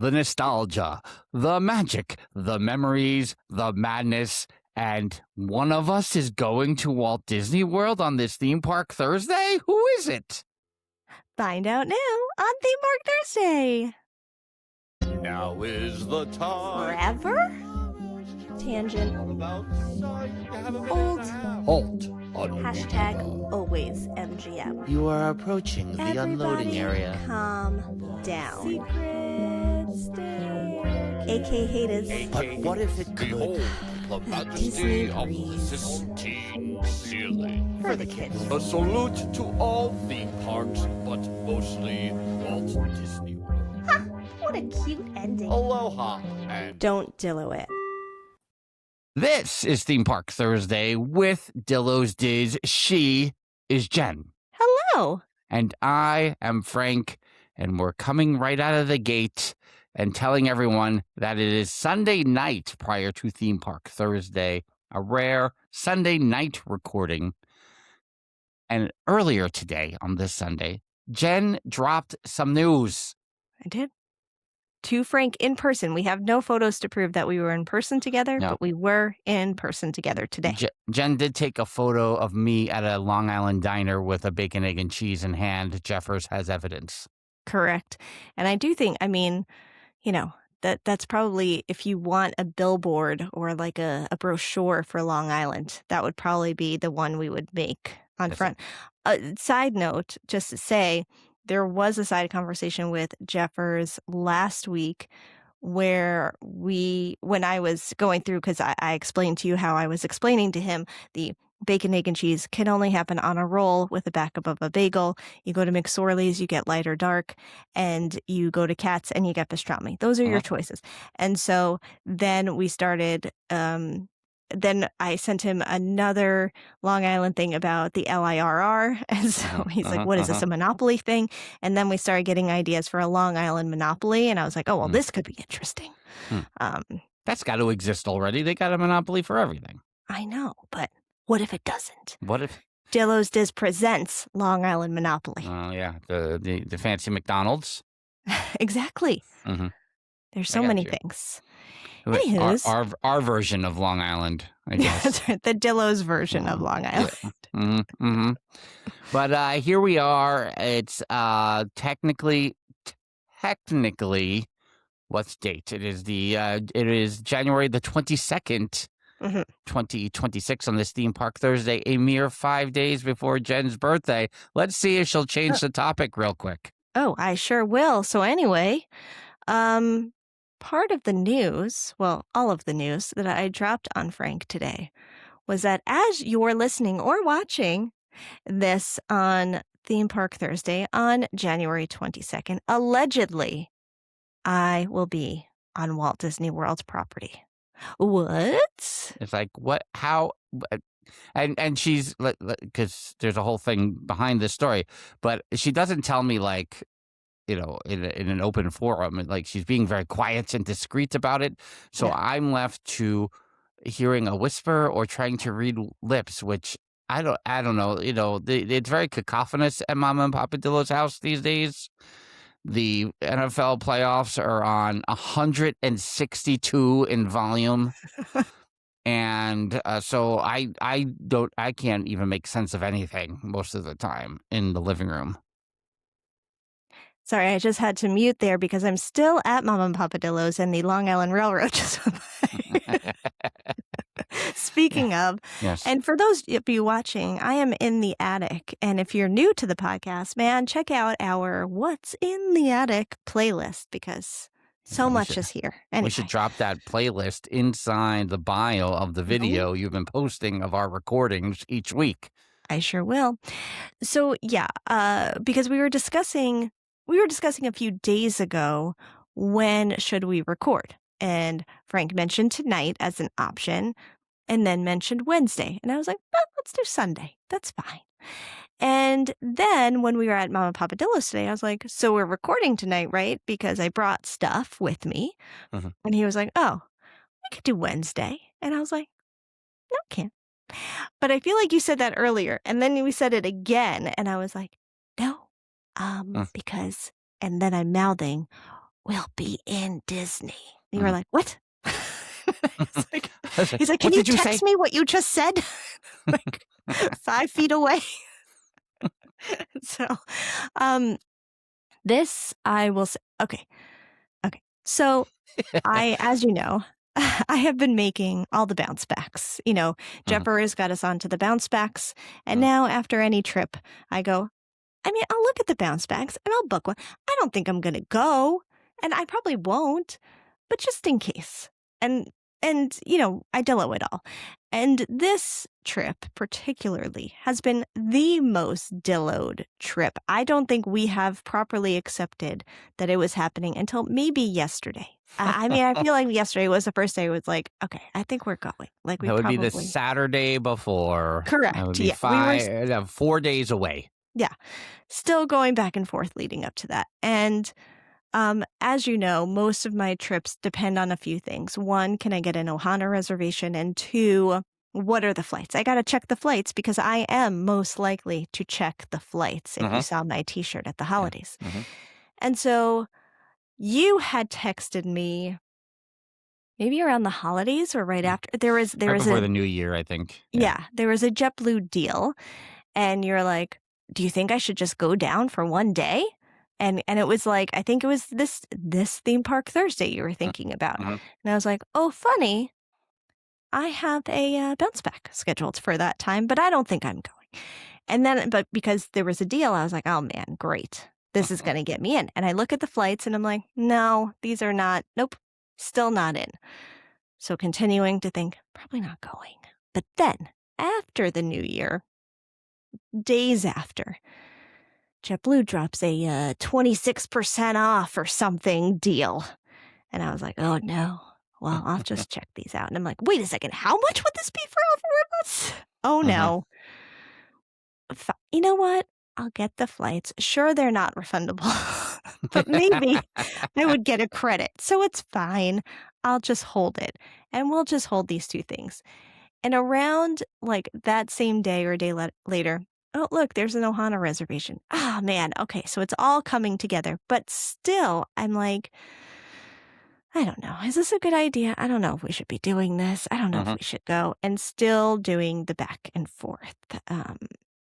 the nostalgia, the magic, the memories, the madness, and one of us is going to Walt Disney World on this theme park Thursday? Who is it? Find out now on Theme Park Thursday. Now is the time. Forever? Tangent. Old. Halt. Hashtag always MGM. You are approaching the unloading area. Calm down. AK haters. But what if it could? The majesty of the Sistine ceiling. For the kids. A salute to all theme parks, but mostly Walt Disney World. Ha! What a cute ending. Aloha and Don't Dillo it. This is Theme Park Thursday with Dillo's Diz. She is Jen. Hello. And I am Frank, and we're coming right out of the gate and telling everyone that it is Sunday night prior to Theme Park Thursday, a rare Sunday night recording. And earlier today, on this Sunday, Jen dropped some news. I did. To Frank in person. We have no photos to prove that we were in person together, No. but we were in person together today. Jen did take a photo of me at a Long Island diner with a bacon, egg, and cheese in hand. Jeffers has evidence. Correct. And I do think, that's probably, if you want a billboard or like a brochure for Long Island, that would probably be the one we would make on Yes. front. Side note, just to say, there was a side conversation with Jeffers last week where when I was going through, because I explained to you how I was explaining to him the bacon, egg, and cheese can only happen on a roll with a backup of a bagel. You go to McSorley's, you get light or dark, and you go to Katz and you get pastrami. Those are your choices. And so then we started, then I sent him another Long Island thing about the LIRR. And so he's like, what is this, a Monopoly thing? And then we started getting ideas for a Long Island Monopoly. And I was like, oh, well, this could be interesting. That's got to exist already. They got a monopoly for everything. I know, but what if it doesn't? What if? Dillo's Diz presents Long Island Monopoly. Oh, yeah. The fancy McDonald's. Exactly. Mm-hmm. There's so got many you. things. Anywho's. Our version of Long Island, I guess. That's right, the Dillo's version of Long Island. Mm-hmm. But here we are. It's technically, what's date? It is January the 22nd, 2026 on this Theme Park Thursday, a mere 5 days before Jen's birthday. Let's see if she'll change the topic real quick. Oh, I sure will. So anyway, part of the news, well, all of the news that I dropped on Frank today was that as you're listening or watching this on Theme Park Thursday on January 22nd, allegedly, I will be on Walt Disney World's property. What? It's like, what, how, and she's, because there's a whole thing behind this story, but she doesn't tell me like, in an open forum, like she's being very quiet and discreet about it. So yeah. I'm left to hearing a whisper or trying to read lips, which I don't know. It's very cacophonous at Mama and Papa Dillo's house these days. The NFL playoffs are on 162 in volume. And so I can't even make sense of anything most of the time in the living room. Sorry, I just had to mute there because I'm still at Mama and Papa Dillo's and the Long Island Railroad. Speaking of, yes. And for those of you watching, I am in the attic. And if you're new to the podcast, man, check out our What's in the Attic playlist because so much is here. Anyway. We should drop that playlist inside the bio of the video you've been posting of our recordings each week. I sure will. So, yeah, because we were discussing a few days ago, when should we record? And Frank mentioned tonight as an option and then mentioned Wednesday. And I was like, well, let's do Sunday. That's fine. And then when we were at Mama Papa Dillo's today, I was like, so we're recording tonight, right? Because I brought stuff with me. And he was like, oh, we could do Wednesday. And I was like, no, can't. But I feel like you said that earlier. And then we said it again. And I was like, no. Because, and then I'm mouthing, we'll be in Disney. You were Mhm. like, what? I was He's like, can "What you did you say?" text me what you just said? Like 5 feet away. So, um, this I will say, okay. Okay. So as you know, I have been making all the bounce backs. Mhm, Jeffers got us onto the bounce backs. And mhm. now after any trip, I go, I'll look at the bounce backs and I'll book one. I don't think I'm going to go, and I probably won't, but just in case. And I Dillo it all. And this trip particularly has been the most Dilloed trip. I don't think we have properly accepted that it was happening until maybe yesterday. I feel like yesterday was the first day it was like, okay, I think we're going. Like we That would be the probably Saturday before. That would correct. be Yeah, we were 4 days away. yeah, still going back and forth leading up to that. And as you know, most of my trips depend on a few things. One, can I get an Ohana reservation? And two, what are the flights? I got to check the flights because I am most likely to check the flights if you Mhm. saw my t-shirt at the Yeah. holidays. Mhm. And so you had texted me maybe around the holidays or right Mm. after. There Right was before a the new year, I think. Yeah. yeah, there was a JetBlue deal, and you're like, "Do you think I should just go down for one day?" And it was like, I think it was this theme park Thursday you were Mm, thinking about. mhm. And I was like, "Oh, funny. I have a bounce back scheduled for that time, but I don't think I'm going." And then, but because there was a deal, I was like, "Oh man, great. This is going to get me in." And I look at the flights and I'm like, "No, these are not. Nope, still not in." So continuing to think, probably not going. But then after the new year, days after, JetBlue drops a 26% off or something deal. And I was like, oh no. Well, I'll just check these out. And I'm like, wait a second, how much would this be for all 4 of us? Oh Mhm. no. You know what? I'll get the flights. Sure, they're not refundable, but maybe I would get a credit. So it's fine. I'll just hold it. And we'll just hold these two things. And around like that same day or a day later, oh, look, there's an Ohana reservation. Ah, man. Okay. So it's all coming together. But still, I'm like, I don't know. Is this a good idea? I don't know if we should be doing this. I don't know if Mhm. we should go. And still doing the back and forth.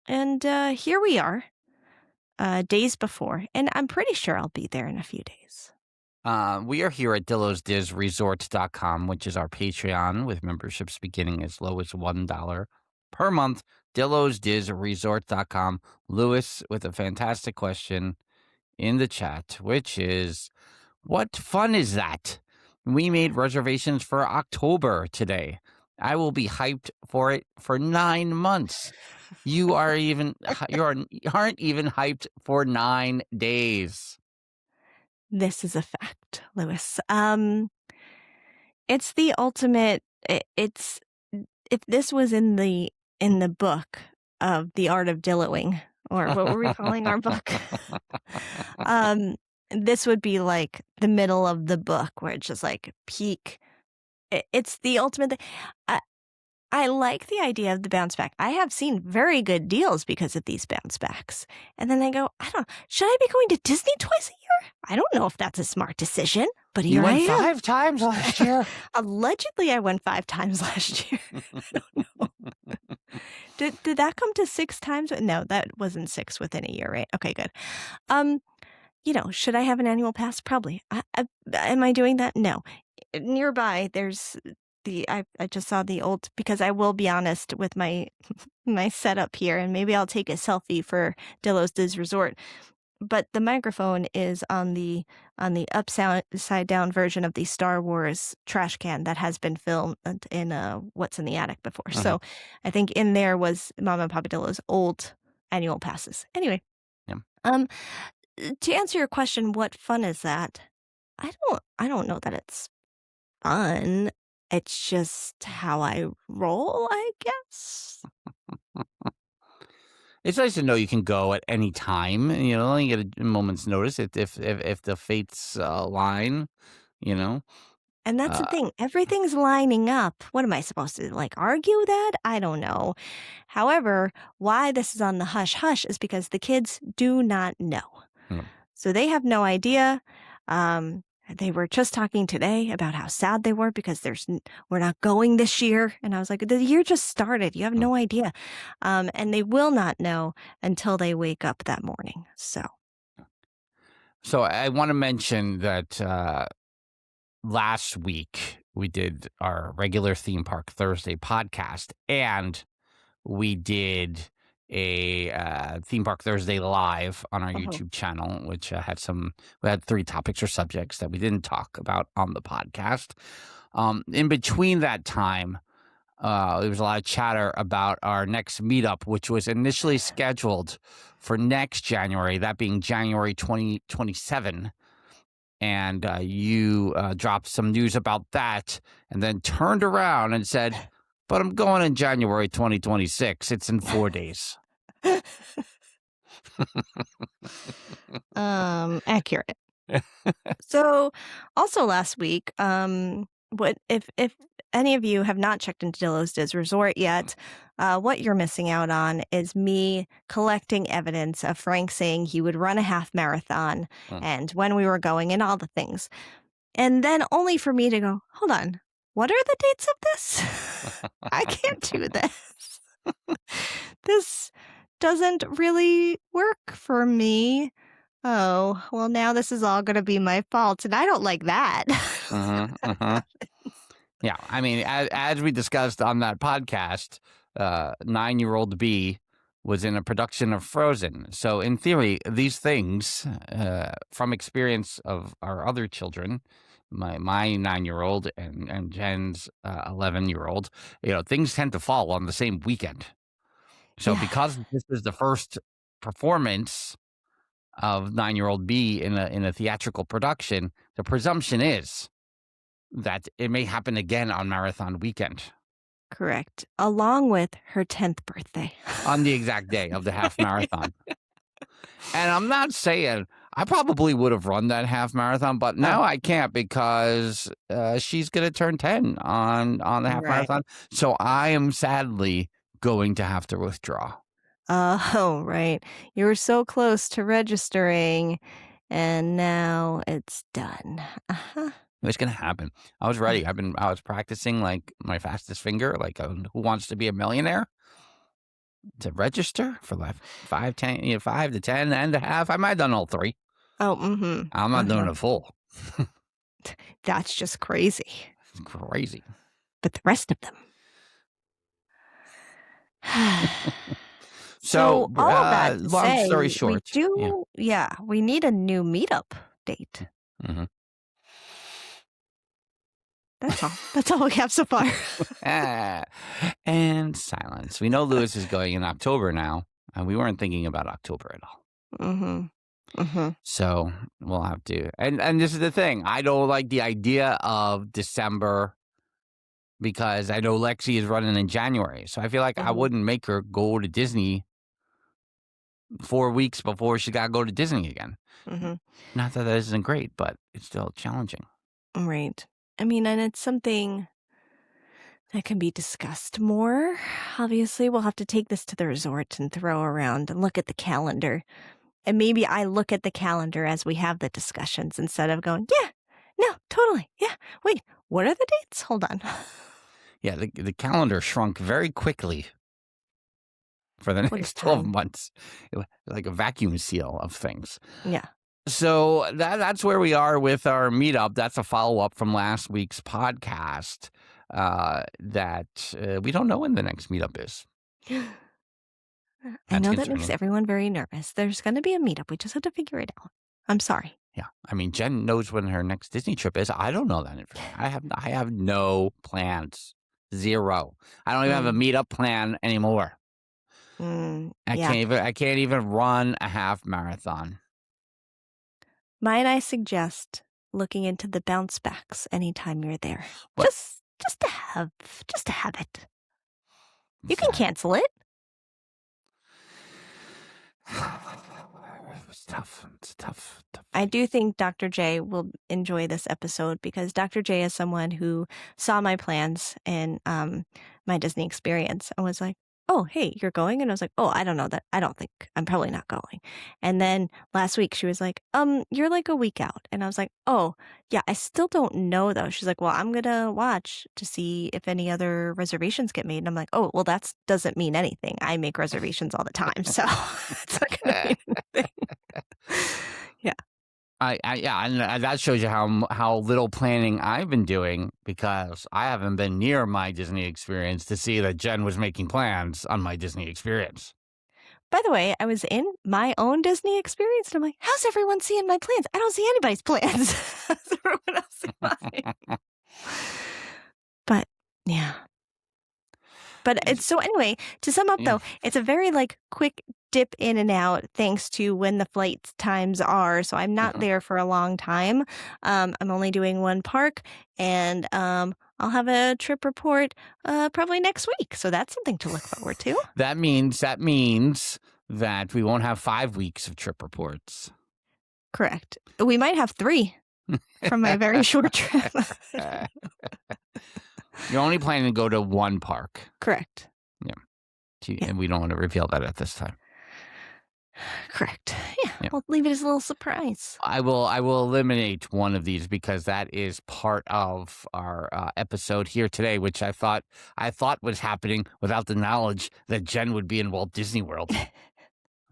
And here we are, days before. And I'm pretty sure I'll be there in a few days. We are here at DillosDizResort.com, which is our Patreon, with memberships beginning as low as $1 per month. DillosDizResort.com. Lewis with a fantastic question in the chat, which is, what fun is that? We made reservations for October today. I will be hyped for it for 9 months. You aren't even hyped for 9 days. This is a fact, Lewis. It's the ultimate. It's if this was in the book of the art of Dilloing, or what were we calling our book? um, this would be like the middle of the book where it's just like peak. It's the ultimate thing. I like the idea of the bounce back. I have seen very good deals because of these bounce backs. And then I go, I don't know, should I be going to Disney twice a year? I don't know if that's a smart decision, but You here I went am. 5 times last year. Allegedly, I went 5 times last year. I don't know. Did that come to 6 times? No, that wasn't 6 within a year, right? Okay, good. Should I have an annual pass? Probably. Am I doing that? No. Nearby, there's I just saw the old, because I will be honest with my my setup here, and maybe I'll take a selfie for Dillos Diz Resort. But the microphone is on the upside down version of the Star Wars trash can that has been filmed in What's in the Attic before. Mhm. So I think in there was Mama and Papa Dillo's old annual passes. Anyway, Yeah. to answer your question, what fun is that? I don't know that it's fun. It's just how I roll, I guess. It's nice to know you can go at any time. You get a moment's notice if the fates align. You know. And that's the Uh, thing. Everything's lining up. What am I supposed to like argue that? I don't know. However, why this is on the hush hush is because the kids do not know. mm, So they have no idea. They were just talking today about how sad they were because we're not going this year. And I was like, the year just started. You have no idea. And they will not know until they wake up that morning. So I want to mention that last week we did our regular Theme Park Thursday podcast, and we did a Theme Park Thursday live on our YouTube channel, which we had 3 topics or subjects that we didn't talk about on the podcast. In between that time, there was a lot of chatter about our next meetup, which was initially scheduled for next January, that being January 2027. And you dropped some news about that and then turned around and said, but I'm going in January 2026. It's in 4 days. Accurate. So also last week, what if any of you have not checked into Dillos Diz Resort yet, what you're missing out on is me collecting evidence of Frank saying he would run a half marathon and when we were going and all the things. And then only for me to go, hold on, what are the dates of this? I can't do this. This doesn't really work for me. Oh, well, now this is all going to be my fault, and I don't like that. Yeah, I mean, as we discussed on that podcast, 9-year-old B was in a production of Frozen. So in theory, these things, from experience of our other children, my 9-year-old and Jen's 11-year-old, things tend to fall on the same weekend. So because this is the first performance of 9-year-old B in a theatrical production, the presumption is that it may happen again on marathon weekend. Correct. Along with her 10th birthday. On the exact day of the half marathon. And I'm not saying I probably would have run that half marathon, but now I can't because she's going to turn 10 on the half marathon. So I am sadly going to have to withdraw. Oh, right. You were so close to registering, and now it's done. It's going to happen. I was ready. I was practicing like my fastest finger, like Who Wants to Be a Millionaire, to register for like 5 to 10 and a half. I might have done all 3. Oh, I'm not doing a full. That's just crazy. It's crazy. But the rest of them. So all of that to long say, story short, we need a new meetup date. That's all we have so far. And silence. We know Lewis is going in October now, and we weren't thinking about October at all. So we'll have to. And this is the thing. I don't like the idea of December because I know Lexi is running in January. So I feel like I wouldn't make her go to Disney 4 weeks before she got to go to Disney again. Not that isn't great, but it's still challenging. Right. I mean, and it's something that can be discussed more. Obviously, we'll have to take this to the resort and throw around and look at the calendar. And maybe I look at the calendar as we have the discussions instead of going, yeah, no, totally. Yeah. Wait, what are the dates? Hold on. Yeah, the calendar shrunk very quickly for the next 12 months. It was like a vacuum seal of things. Yeah. So that's where we are with our meetup. That's a follow-up from last week's podcast that we don't know when the next meetup is. I know that makes everyone very nervous. There's going to be a meetup. We just have to figure it out. I'm sorry. Yeah. I mean, Jen knows when her next Disney trip is. I don't know that information. I have no plans. 0. I don't even have a meetup plan anymore. I can't even run a half marathon. Might I suggest looking into the bounce backs anytime you're there? Just to have it. You can cancel it. It's tough. It's tough. I do think Dr. J will enjoy this episode because Dr. J is someone who saw my plans and my Disney experience and was like, "Oh, hey, you're going?" And I was like, "Oh, I don't know that. I don't think I'm probably not going." And then last week she was like, you're like a week out." And I was like, "Oh, yeah, I still don't know though." She's like, "Well, I'm gonna watch to see if any other reservations get made." And I'm like, "Oh, well, that doesn't mean anything. I make reservations all the time, so it's not gonna mean anything." Yeah. Yeah, and that shows you how little planning I've been doing, because I haven't been near my Disney experience to see that Jen was making plans on my Disney experience. By the way, I was in my own Disney experience, and I'm like, "How's everyone seeing my plans? I don't see anybody's plans." How's everyone else see mine? But yeah. But it's so anyway, to sum up Yeah. though, it's a very like quick dip in and out thanks to when the flight times are. So I'm not Mhm. there for a long time. I'm only doing one park, and I'll have a trip report probably next week. So that's something to look forward to. That means that we won't have 5 weeks of trip reports. Correct. We might have 3 from my very short trip. You're only planning to go to one park. Correct. Yeah. And we don't want to reveal that at this time. Correct. Yeah. Yeah. We'll leave it as a little surprise. I will eliminate one of these, because that is part of our episode here today, which I thought was happening without the knowledge that Jen would be in Walt Disney World.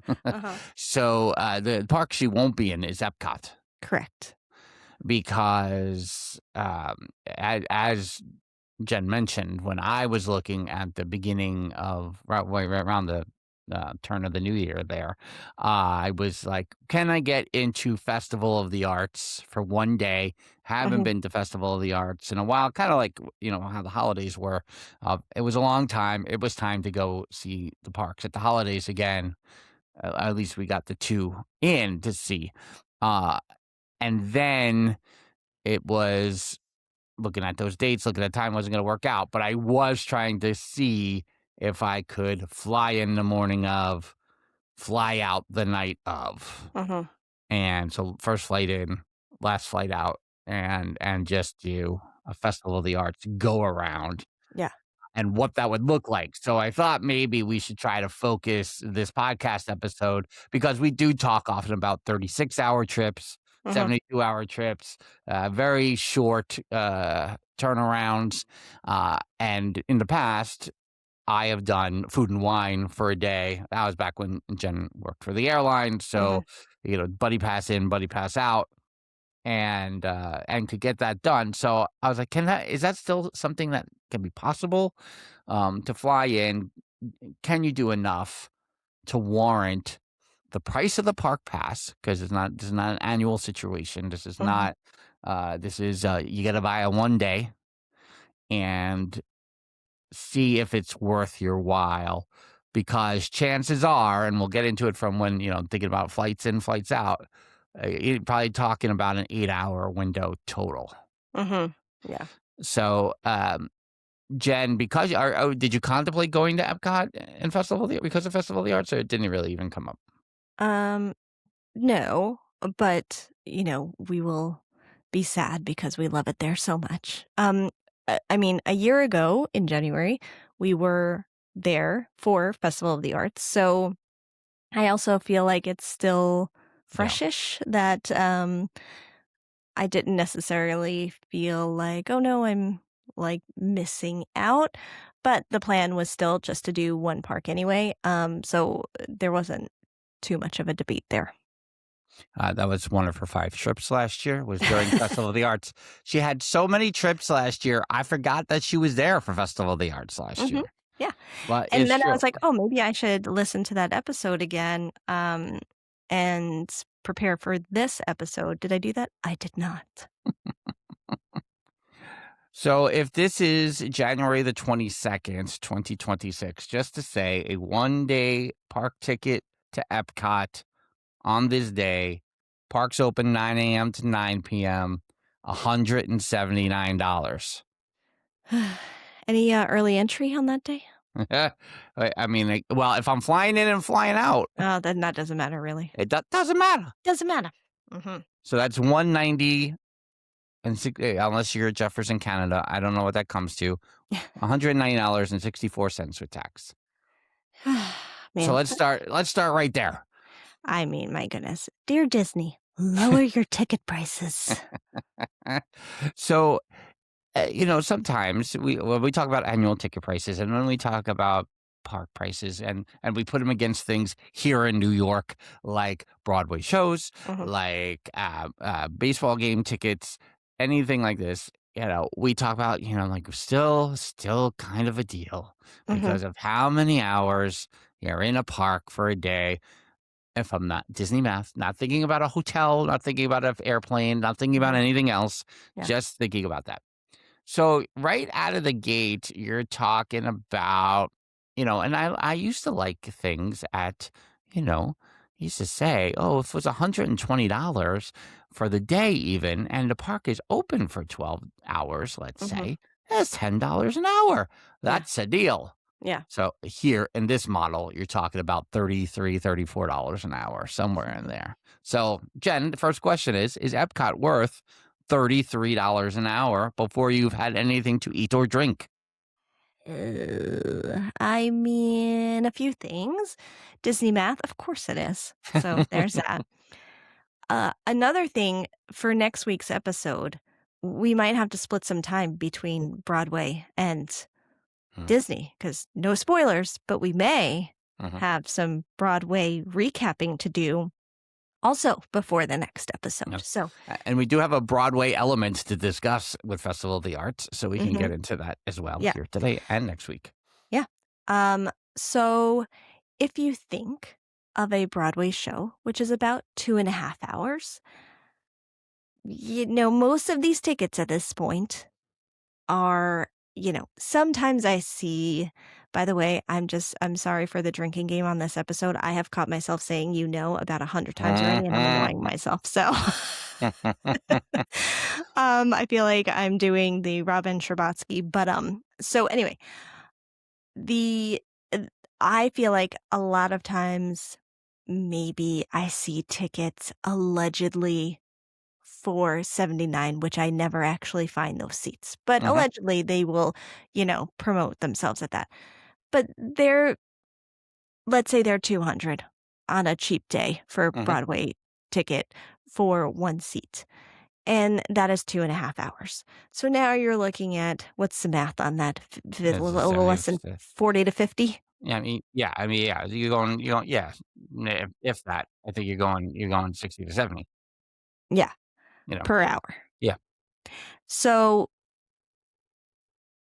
Uh-huh. So the park she won't be in is Epcot, Correct. because as Jen mentioned, when I was looking at the beginning of right around the turn of the new year there, I was like, can I get into Festival of the Arts for one day? Haven't Mhm. been to Festival of the Arts in a while, kind of like, how the holidays were. It was a long time. It was time to go see the parks at the holidays again. At least we got the 2 in to see. And then it was looking at those dates, looking at time, wasn't going to work out. But I was trying to see if I could fly in the morning of, fly out the night of. Uh-huh. And so first flight in, last flight out, and just do a Festival of the Arts go around. Yeah. And what that would look like. So I thought maybe we should try to focus this podcast episode, because we do talk often about 36-hour trips, Uh-huh. 72-hour trips, very short turnarounds. And in the past, I have done food and wine for a day. That was back when Jen worked for the airline. So, buddy pass in, buddy pass out, and could get that done. So I was like, is that still something that can be possible to fly in? Can you do enough to warrant the price of the park pass? Because this is not an annual situation. This is not, this is, you got to buy a one day and see if it's worth your while. Because chances are, and we'll get into it from when, thinking about flights in, flights out, you're probably talking about an 8-hour window total. Yeah. So, Jen, because did you contemplate going to Epcot and because of Festival of the Arts, or it didn't really even come up? No, but we will be sad because we love it there so much. I mean, a year ago in January, we were there for Festival of the Arts, so I also feel like it's still freshish that I didn't necessarily feel like, oh no, I'm like missing out. But the plan was still just to do one park anyway. So there wasn't too much of a debate there. That was one of her 5 trips last year, was during Festival of the Arts. She had so many trips last year, I forgot that she was there for Festival of the Arts last year. Yeah. But And it's then I true. was like, oh, maybe I should listen to that episode again and prepare for this episode. Did I do that? I did not. So if this is January the 22nd, 2026, just to say, a one-day park ticket to Epcot on this day, parks open 9 a.m. to 9 p.m., $179. Any early entry on that day? I mean, well, if I'm flying in and flying out, Oh, then that doesn't matter really. it doesn't matter. Doesn't matter. So that's $190, unless you're at Jefferson, Canada. I don't know what that comes to. $190.64 with tax. So Man, let's start right there. I mean, my goodness. Dear Disney, lower your ticket prices. So, sometimes when we talk about annual ticket prices and when we talk about park prices and we put them against things here in New York, like Broadway shows, Mhm, like baseball game tickets, anything like this, we talk about, like still kind of a deal mhm, because of how many hours you're in a park for a day. If I'm not Disney math, not thinking about a hotel, not thinking about an airplane, not thinking about mhm. anything else, Yeah. just thinking about that. So right out of the gate, you're talking about, and I used to like things at, you know, used to say, oh, if it was $120 for the day even, and the park is open for 12 hours, let's Mhm. say, that's $10 an hour. Yeah. That's a deal. Yeah. So here in this model, you're talking about $33, $34 an hour, somewhere in there. So Jen, the first question is Epcot worth $33 an hour before you've had anything to eat or drink? I mean, a few things. Disney math, of course it is. So there's that. Another thing for next week's episode, we might have to split some time between Broadway and Hmm. Disney because no spoilers, but we may Mhm. have some Broadway recapping to do also before the next Yeah. episode. So, And we do have a Broadway element to discuss with Festival of the Arts, so we can mhm, get into that as well yeah, here today and next week. yeah. So if you think of a Broadway show, which is about 2.5 hours, most of these tickets at this point are, sometimes I see, by the way, I'm sorry for the drinking game on this episode. I have caught myself saying, about 100 times already, and I'm annoying myself. So I feel like I'm doing the Robin Scherbatsky, but so anyway, the uh, I feel like a lot of times maybe I see tickets allegedly for 79, which I never actually find those seats. But Mhm, allegedly they will, promote themselves at that. But let's say they're 200 on a cheap day for a mhm. Broadway ticket for one seat. And that is 2.5 hours. So now you're looking at what's the math on that? A It's the little same. less than 40 to 50. Yeah, yeah. Yeah. If that, I think you're going 60 to 70. Yeah, You know, per hour. yeah. So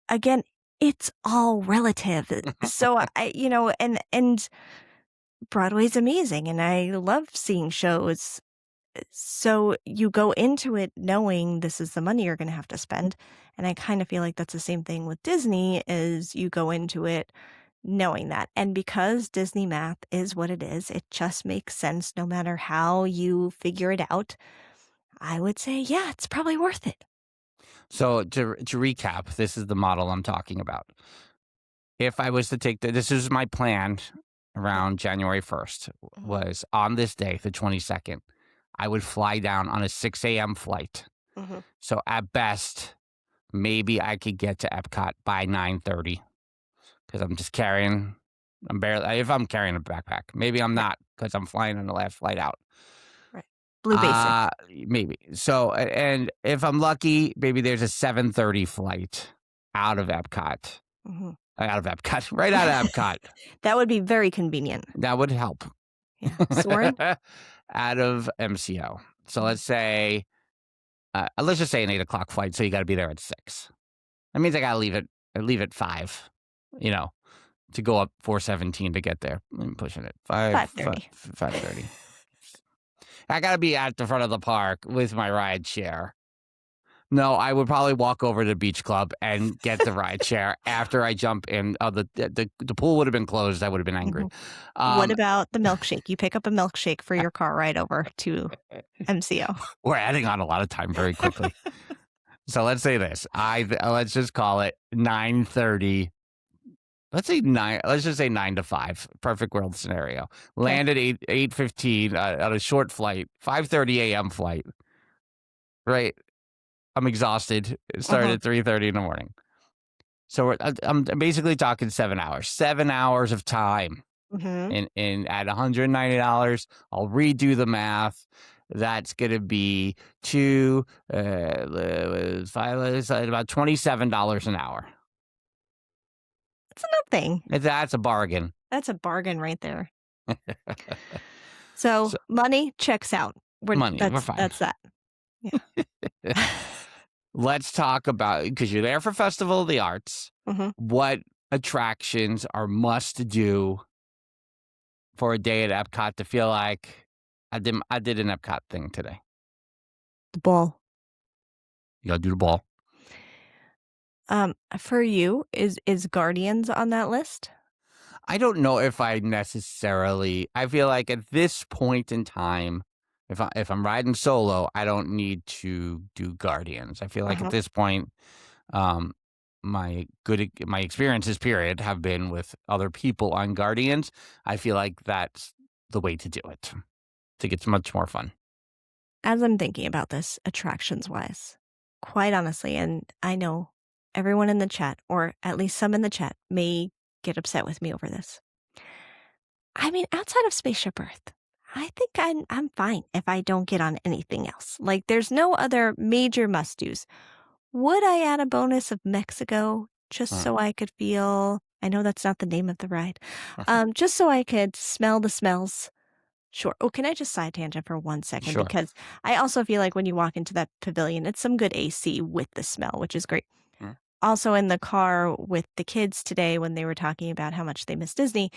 again, it's all relative. So and Broadway's amazing and I love seeing shows. So you go into it knowing this is the money you're going to have to spend. And I kind of feel like that's the same thing with Disney is you go into it knowing that. And because Disney math is what it is, it just makes sense no matter how you figure it out. I would say, yeah, it's probably worth it. So to recap, this is the model I'm talking about. If I was to this is my plan Yeah. around January 1st Mhm, was on this day, the 22nd, I would fly down on a 6 a.m. flight. mhm. So at best, maybe I could get to Epcot by 9:30 because I'm barely, if I'm carrying a backpack. Maybe I'm Right, not because I'm flying on the last flight out. right. Blue Basic. Maybe. So, and if I'm lucky, maybe there's a 7:30 flight out of Epcot. Mhm. Out of Epcot, right out of Epcot. That would be very convenient. That would help. Yeah. Soren? Out of MCO. So Mhm. let's just say an 8 o'clock flight. So you got to be there at 6. That means I got to leave at 5, you know, to go up 417 to get there. I'm pushing it. 5:30. 5:30. I got to be at the front of the park with my ride share. No, I would probably walk over to the beach club and get the ride share after I jump in. The pool would have been closed. I would have been angry. Mhm. What Um, about the milkshake? You pick up a milkshake for your car ride over to MCO. we're adding on a lot of time very quickly. So let's say this. Let's just call it 9:30. Let's say 9. Let's just say 9 to 5. Perfect world scenario. Okay. Land at 8:15 on a short flight. 5:30 a.m. flight. Right. I'm exhausted. It started Mhm. at 3:30 in the morning. So I'm basically talking 7 hours. 7 hours of time. Mhm. And at $190, I'll redo the math. That's going to be about $27 an hour. It's nothing. That's a bargain. That's a bargain right there. So, So, money checks out. we're fine. That's that. Yeah. Let's talk about, because you're there for Festival of the Arts, Mhm. what attractions are must do for a day at Epcot to feel like I did an Epcot thing today. The ball. You gotta do the ball. For you, is Guardians on that list? I don't know if I feel like at this point in time, if I'm riding solo, I don't need to do Guardians. I feel like at Uh-huh. this point, um, my experiences period have been with other people on Guardians. I feel like that's the way to do it. I think it's much more fun. As I'm thinking about this, attractions-wise, quite honestly, and I know everyone in the chat, or at least some in the chat, may get upset with me over this. I mean, outside of Spaceship Earth, I think I'm fine if I don't get on anything else. Like, there's no other major must-dos. Would I add a bonus of Mexico just Mm. so I could feel, I know that's not the name of the ride, Mhm. just so I could smell the smells? Sure. Oh, can I just side tangent for 1 second? Sure. Because I also feel like when you walk into that pavilion, it's some good AC with the smell, which is great. Mm. Also, in the car with the kids today, when they were talking about how much they miss Disney,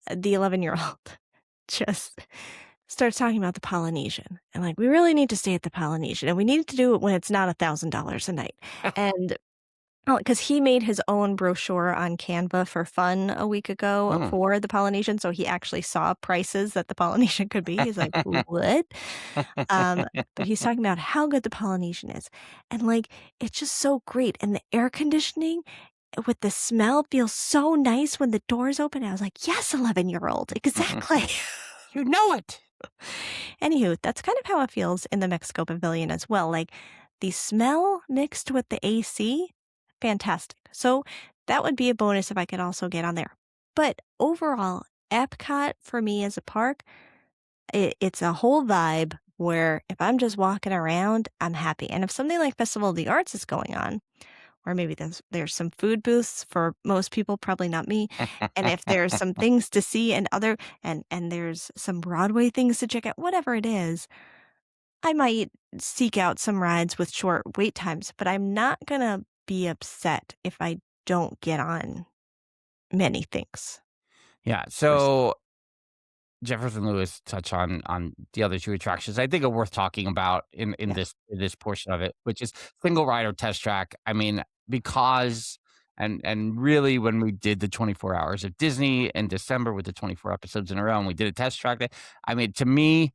the 11-year-old just starts talking about the Polynesian. And like, we really need to stay at the Polynesian. And we need to do it when it's not $1,000 a night. And because he made his own brochure on Canva for fun a week ago Mm. for the Polynesian, so he actually saw prices that the Polynesian could be. He's like, "What?" But he's talking about how good the Polynesian is, and, like, it's just so great, and the air conditioning with the smell feels so nice when the doors open. I was like, "Yes, 11-year-old, exactly." You know it. Anywho, that's kind of how it feels in the Mexico Pavilion as well, like, the smell mixed with the AC, fantastic. So that would be a bonus if I could also get on there. But overall, Epcot for me as a park, it's a whole vibe where if I'm just walking around, I'm happy. And if something like Festival of the Arts is going on, or maybe there's some food booths for most people, probably not me. And if there's some things to see and there's some Broadway things to check out, whatever it is, I might seek out some rides with short wait times, but I'm not gonna be upset if I don't get on many things. Yeah. Pers So Jefferson Lewis touch on the other two attractions I think are worth talking about in Yeah. this portion of it, which is single rider test track. I mean, because and really when we did the 24 hours of Disney in December with the 24 episodes in a row and we did a test track day, I mean, to me,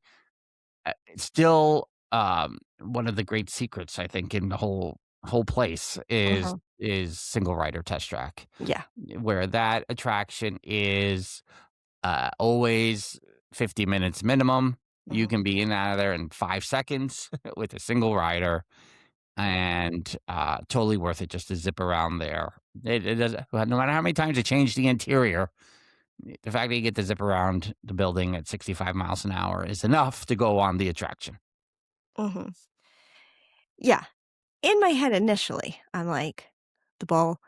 it's still one of the great secrets I think in the whole place Mhm. is single rider test track, Yeah. where that attraction is always 50 minutes minimum. You Mhm. can be in and out of there in 5 seconds with a single rider and, totally worth it just to zip around there. It doesn't well, no matter how many times they change the interior, the fact that you get to zip around the building at 65 miles an hour is enough to go on the attraction. Mhm. Yeah. In my head initially, I'm like, the ball,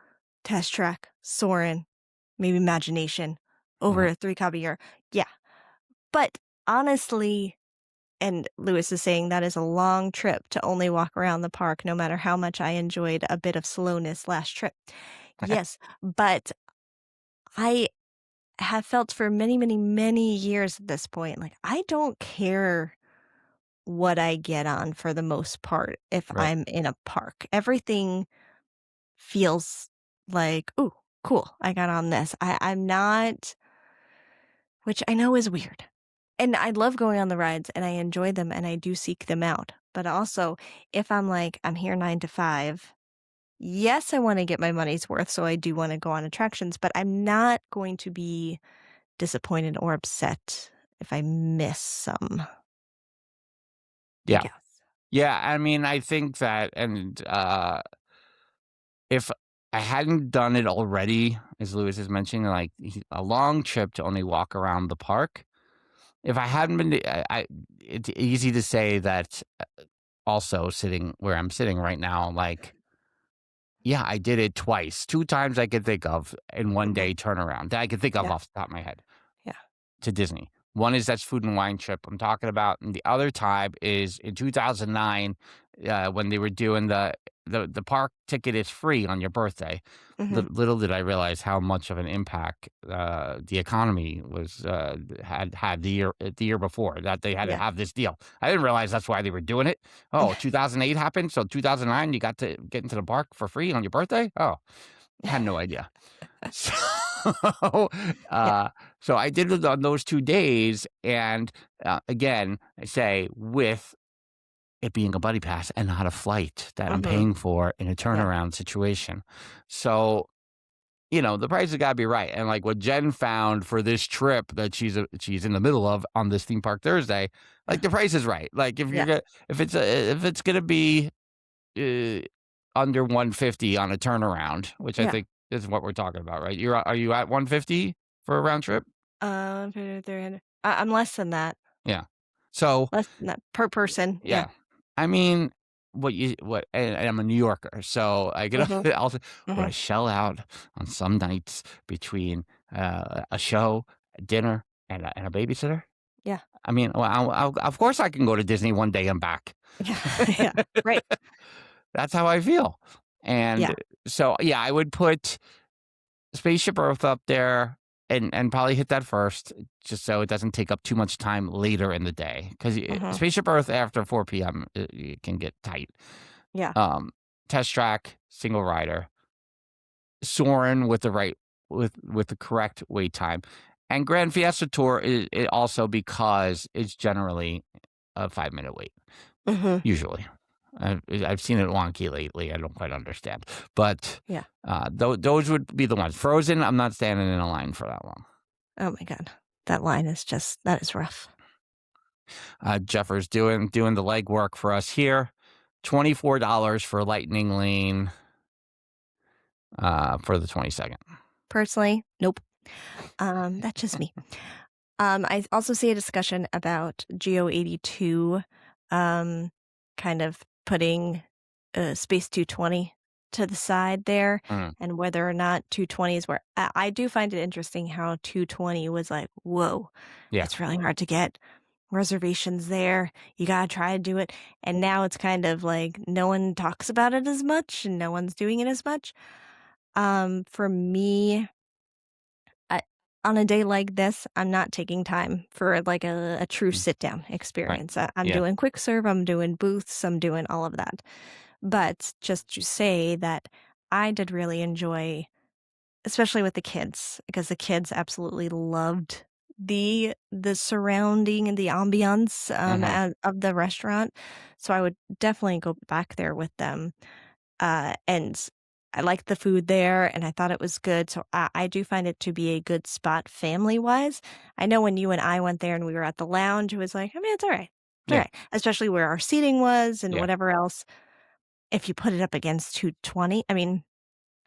test track, Soarin', maybe Imagination, over Mhm. a 3 copy year. Yeah. But honestly, and Lewis is saying that is a long trip to only walk around the park, no matter how much I enjoyed a bit of slowness last trip. Yes, but I have felt for many, many, many years at this point, like, I don't care what I get on for the most part if Right. I'm in a park. Everything feels like, "Ooh, cool, I got on this." I'm not, which I know is weird. And I love going on the rides and I enjoy them and I do seek them out. But also, if I'm like, I'm here 9 to 5, yes, I want to get my money's worth. So I do want to go on attractions, but I'm not going to be disappointed or upset if I miss some, I Yeah. guess. Yeah, I mean, I think that and, if I hadn't done it already, as Lewis is mentioning, like a long trip to only walk around the park. If I hadn't been, it's easy to say that. Also, sitting where I'm sitting right now, like, yeah, I did it twice, 2 times I could think of in one Mhm. day turnaround that I could think of Yeah. off the top of my head Yeah. to Disney. One is that's Food and Wine trip I'm talking about, and the other time is in 2009 when they were doing the park ticket is free on your birthday. Mhm. Little did I realize how much of an impact the economy was had the year before that they had to Yeah. have this deal. I didn't realize that's why they were doing it. Oh, 2008 happened, so 2009 you got to get into the park for free on your birthday. Oh, had no idea. So, Yeah. uh, so I did it on those 2 days, and, again, I say with it being a buddy pass and not a flight that I'm Mhm. paying for in a Yeah. turnaround situation. So, the price has gotta be right, and, like, what Jen found for this trip that she's in the middle of on this theme park Thursday, like, the price is right. Like, Yeah. if it's gonna be, uh, under 150 on a turnaround, which I Yeah. think is what we're talking about, right? Are you at 150 for a round trip? 300. I'm less than that. Yeah. So, Less than that per person. Yeah. yeah. I mean, and I'm a New Yorker, so I get Mhm. also what I Mhm. shell out on some nights between, a show, a dinner, and a babysitter. Yeah. I mean, well, of course I can go to Disney one day and back. Yeah. Yeah. Right. That's how I feel. Yeah. And so, yeah, I would put Spaceship Earth up there and probably hit that first, just so it doesn't take up too much time later in the day. Because Mhm. Spaceship Earth after 4 p.m., it can get tight. Yeah. Um, Test Track, single rider, Soarin' with the right with the correct wait time, and Grand Fiesta Tour is it also because it's generally a 5-minute wait, Mhm. usually. I've seen it wonky lately. I don't quite understand, but Yeah. those would be the ones. Frozen, I'm not standing in a line for that long. Oh my god. That line is that is rough. Jeffers doing the legwork for us here. $24 for Lightning Lane for the 22nd. Personally, nope. That's just me. I also see a discussion about Geo 82, um, kind of putting Space 220 to the side there, Mm, and whether or not 220 is where I do find it interesting how 220 was like, whoa, yeah, it's really hard to get reservations there. You gotta try to do it. And now it's kind of like no one talks about it as much and no one's doing it as much. For me, I on a day like this, I'm not taking time for, like, a true mm, sit-down right, experience. I'm yeah, doing quick serve, I'm doing booths, I'm doing all of that. But just to say that I did really enjoy, especially with the kids, because the kids absolutely loved the surrounding and the ambiance, hmm of the restaurant. So I would definitely go back there with them. And I liked the food there and I thought it was good. So I do find it to be a good spot family wise. I know when you and I went there and we were at the lounge, it was like, I mean, it's all right. It's all yeah, right. Especially where our seating was and yeah, whatever else. If you put it up against 220, I mean,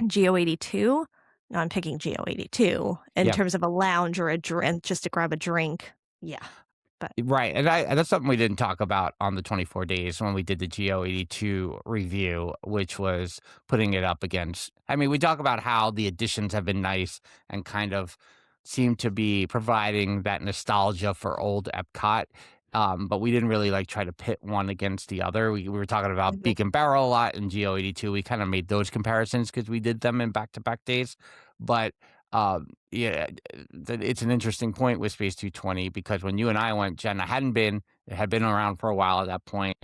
Geo 82, no, I'm picking Geo 82 in yeah. terms of a lounge or a drink, just to grab a drink. Yeah. But Right, and that's something we didn't talk about on the 24 days when we did the Geo 82 review, which was putting it up against. I mean, we talk about how the additions have been nice and kind of seem to be providing that nostalgia for old Epcot, but we didn't really, like, try to pit one against the other. We were talking about mhm, Beacon Barrel a lot and Geo 82. We kinda made those comparisons because we did them in back-to-back days, but, yeah, it's an interesting point with Space 220 because when you and I went, Jen, I hadn't been, it had been around for a while at that point.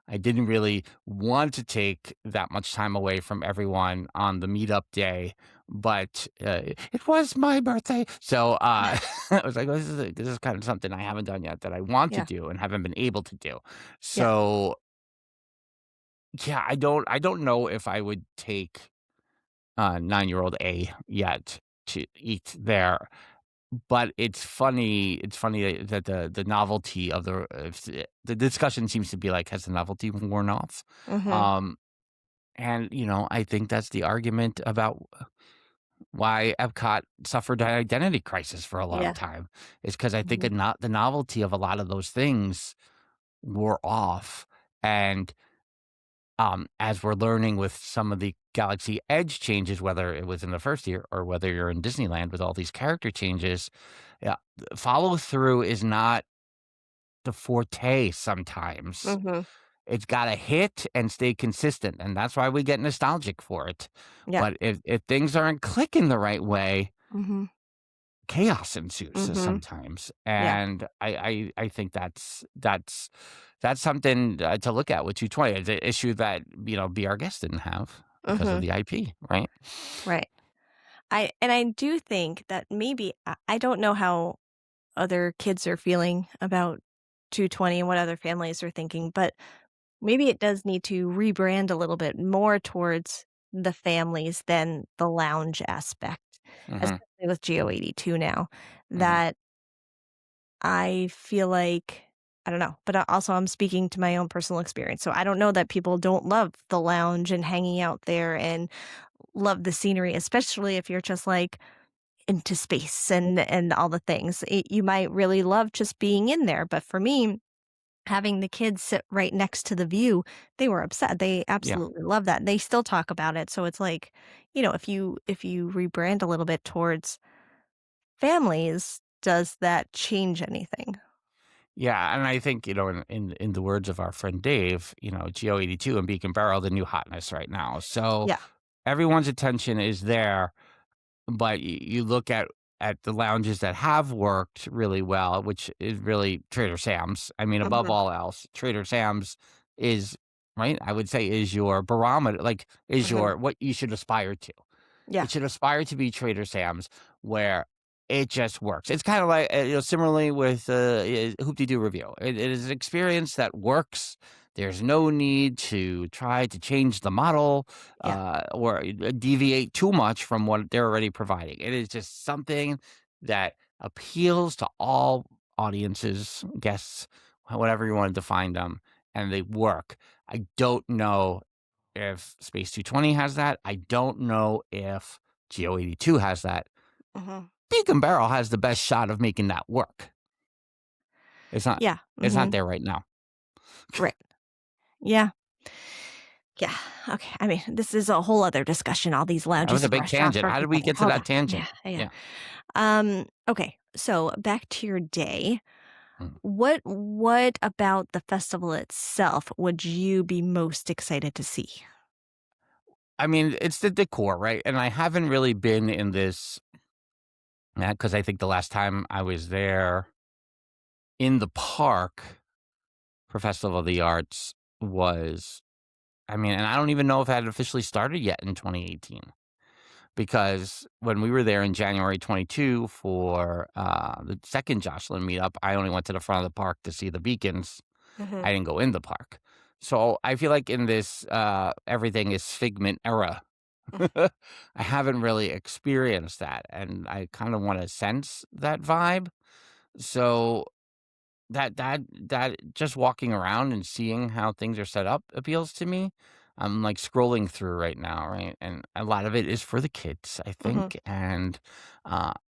I didn't really want to take that much time away from everyone on the meetup day, but it was my birthday. So I was like, this is kind of something I haven't done yet that I want to yeah, do and haven't been able to do. yeah, So yeah, I don't know if I would take 9-year-old A yet to eat there. But it's funny that the novelty of the discussion seems to be like, has the novelty worn off? mhm, Um, And, I think that's the argument about why Epcot suffered an identity crisis for a long Yeah. time, is because I think Mhm. the novelty of a lot of those things wore off. And as we're learning with some of the Galaxy Edge changes, whether it was in the first year or whether you're in Disneyland with all these character changes, yeah, follow through is not the forte sometimes. Mhm. It's gotta hit and stay consistent, and that's why we get nostalgic for it. Yeah. But if things aren't clicking the right way, Mhm. chaos ensues Mhm. sometimes, Yeah. and I think that's something, to look at with 220. It's an issue that, Be Our Guest didn't have because of Mhm. the IP, right? Right. I do think that maybe I don't know how other kids are feeling about 220 and what other families are thinking, but maybe it does need to rebrand a little bit more towards the families than the lounge aspect, Mhm, especially with GO82 now, mhm. that I feel like I don't know, but also I'm speaking to my own personal experience. So I don't know that people don't love the lounge and hanging out there and love the scenery, especially if you're just like into space and all the things. You might really love just being in there, but for me, having the kids sit right next to the view, they were upset. They Yeah. absolutely love that. They still talk about it. So it's like, if you rebrand a little bit towards families, does that change anything? Yeah, and I think, in the words of our friend Dave, GO82 and Beacon Barrel, the new hotness right now. So Yeah. everyone's attention is there. But you look at the lounges that have worked really well, which is really Trader Sam's. I mean, above Mhm. all else, Trader Sam's is, right, I would say, is your barometer, like, is Mhm. your what you should aspire to. Yeah. It should aspire to be Trader Sam's where it just works. It's kinda like, similarly with, Hoop-Dee-Doo Review. It is an experience that works. There's no need to try to change the model, Yeah. or, deviate too much from what they're already providing. It is just something that appeals to all audiences, guests, whatever you wanna define them, and they work. I don't know if Space 220 has that. I don't know if GO82 has that. Mhm. Beacon Barrel has the best shot of making that work. It's not Yeah. it's not Mhm. there right now. Right. Yeah. Yeah. Okay. I mean, this is a whole other discussion, all these That was lounges a and big restaurants tangent. How working did we together. get to Hold that on. tangent? Yeah. Yeah. Yeah. Okay. So back to your day. Mm. What about the festival itself would you be most excited to see? I mean, it's the decor, right? And I haven't really been in this, because I think the last time I was there in the park for Festival of the Arts was, I mean, and I don't even know if it had officially started yet in 2018. Because when we were there in January 22 for, the second Jocelyn meetup, I only went to the front of the park to see the beacons. Mhm. I didn't go in the park. So I feel like in this, everything is Figment era, I haven't really experienced that, and I kinda wanna sense that vibe. So that just walking around and seeing how things are set up appeals to me. I'm, like, scrolling through right now, right? And a lot of it is for the kids, I Mhm. think, and,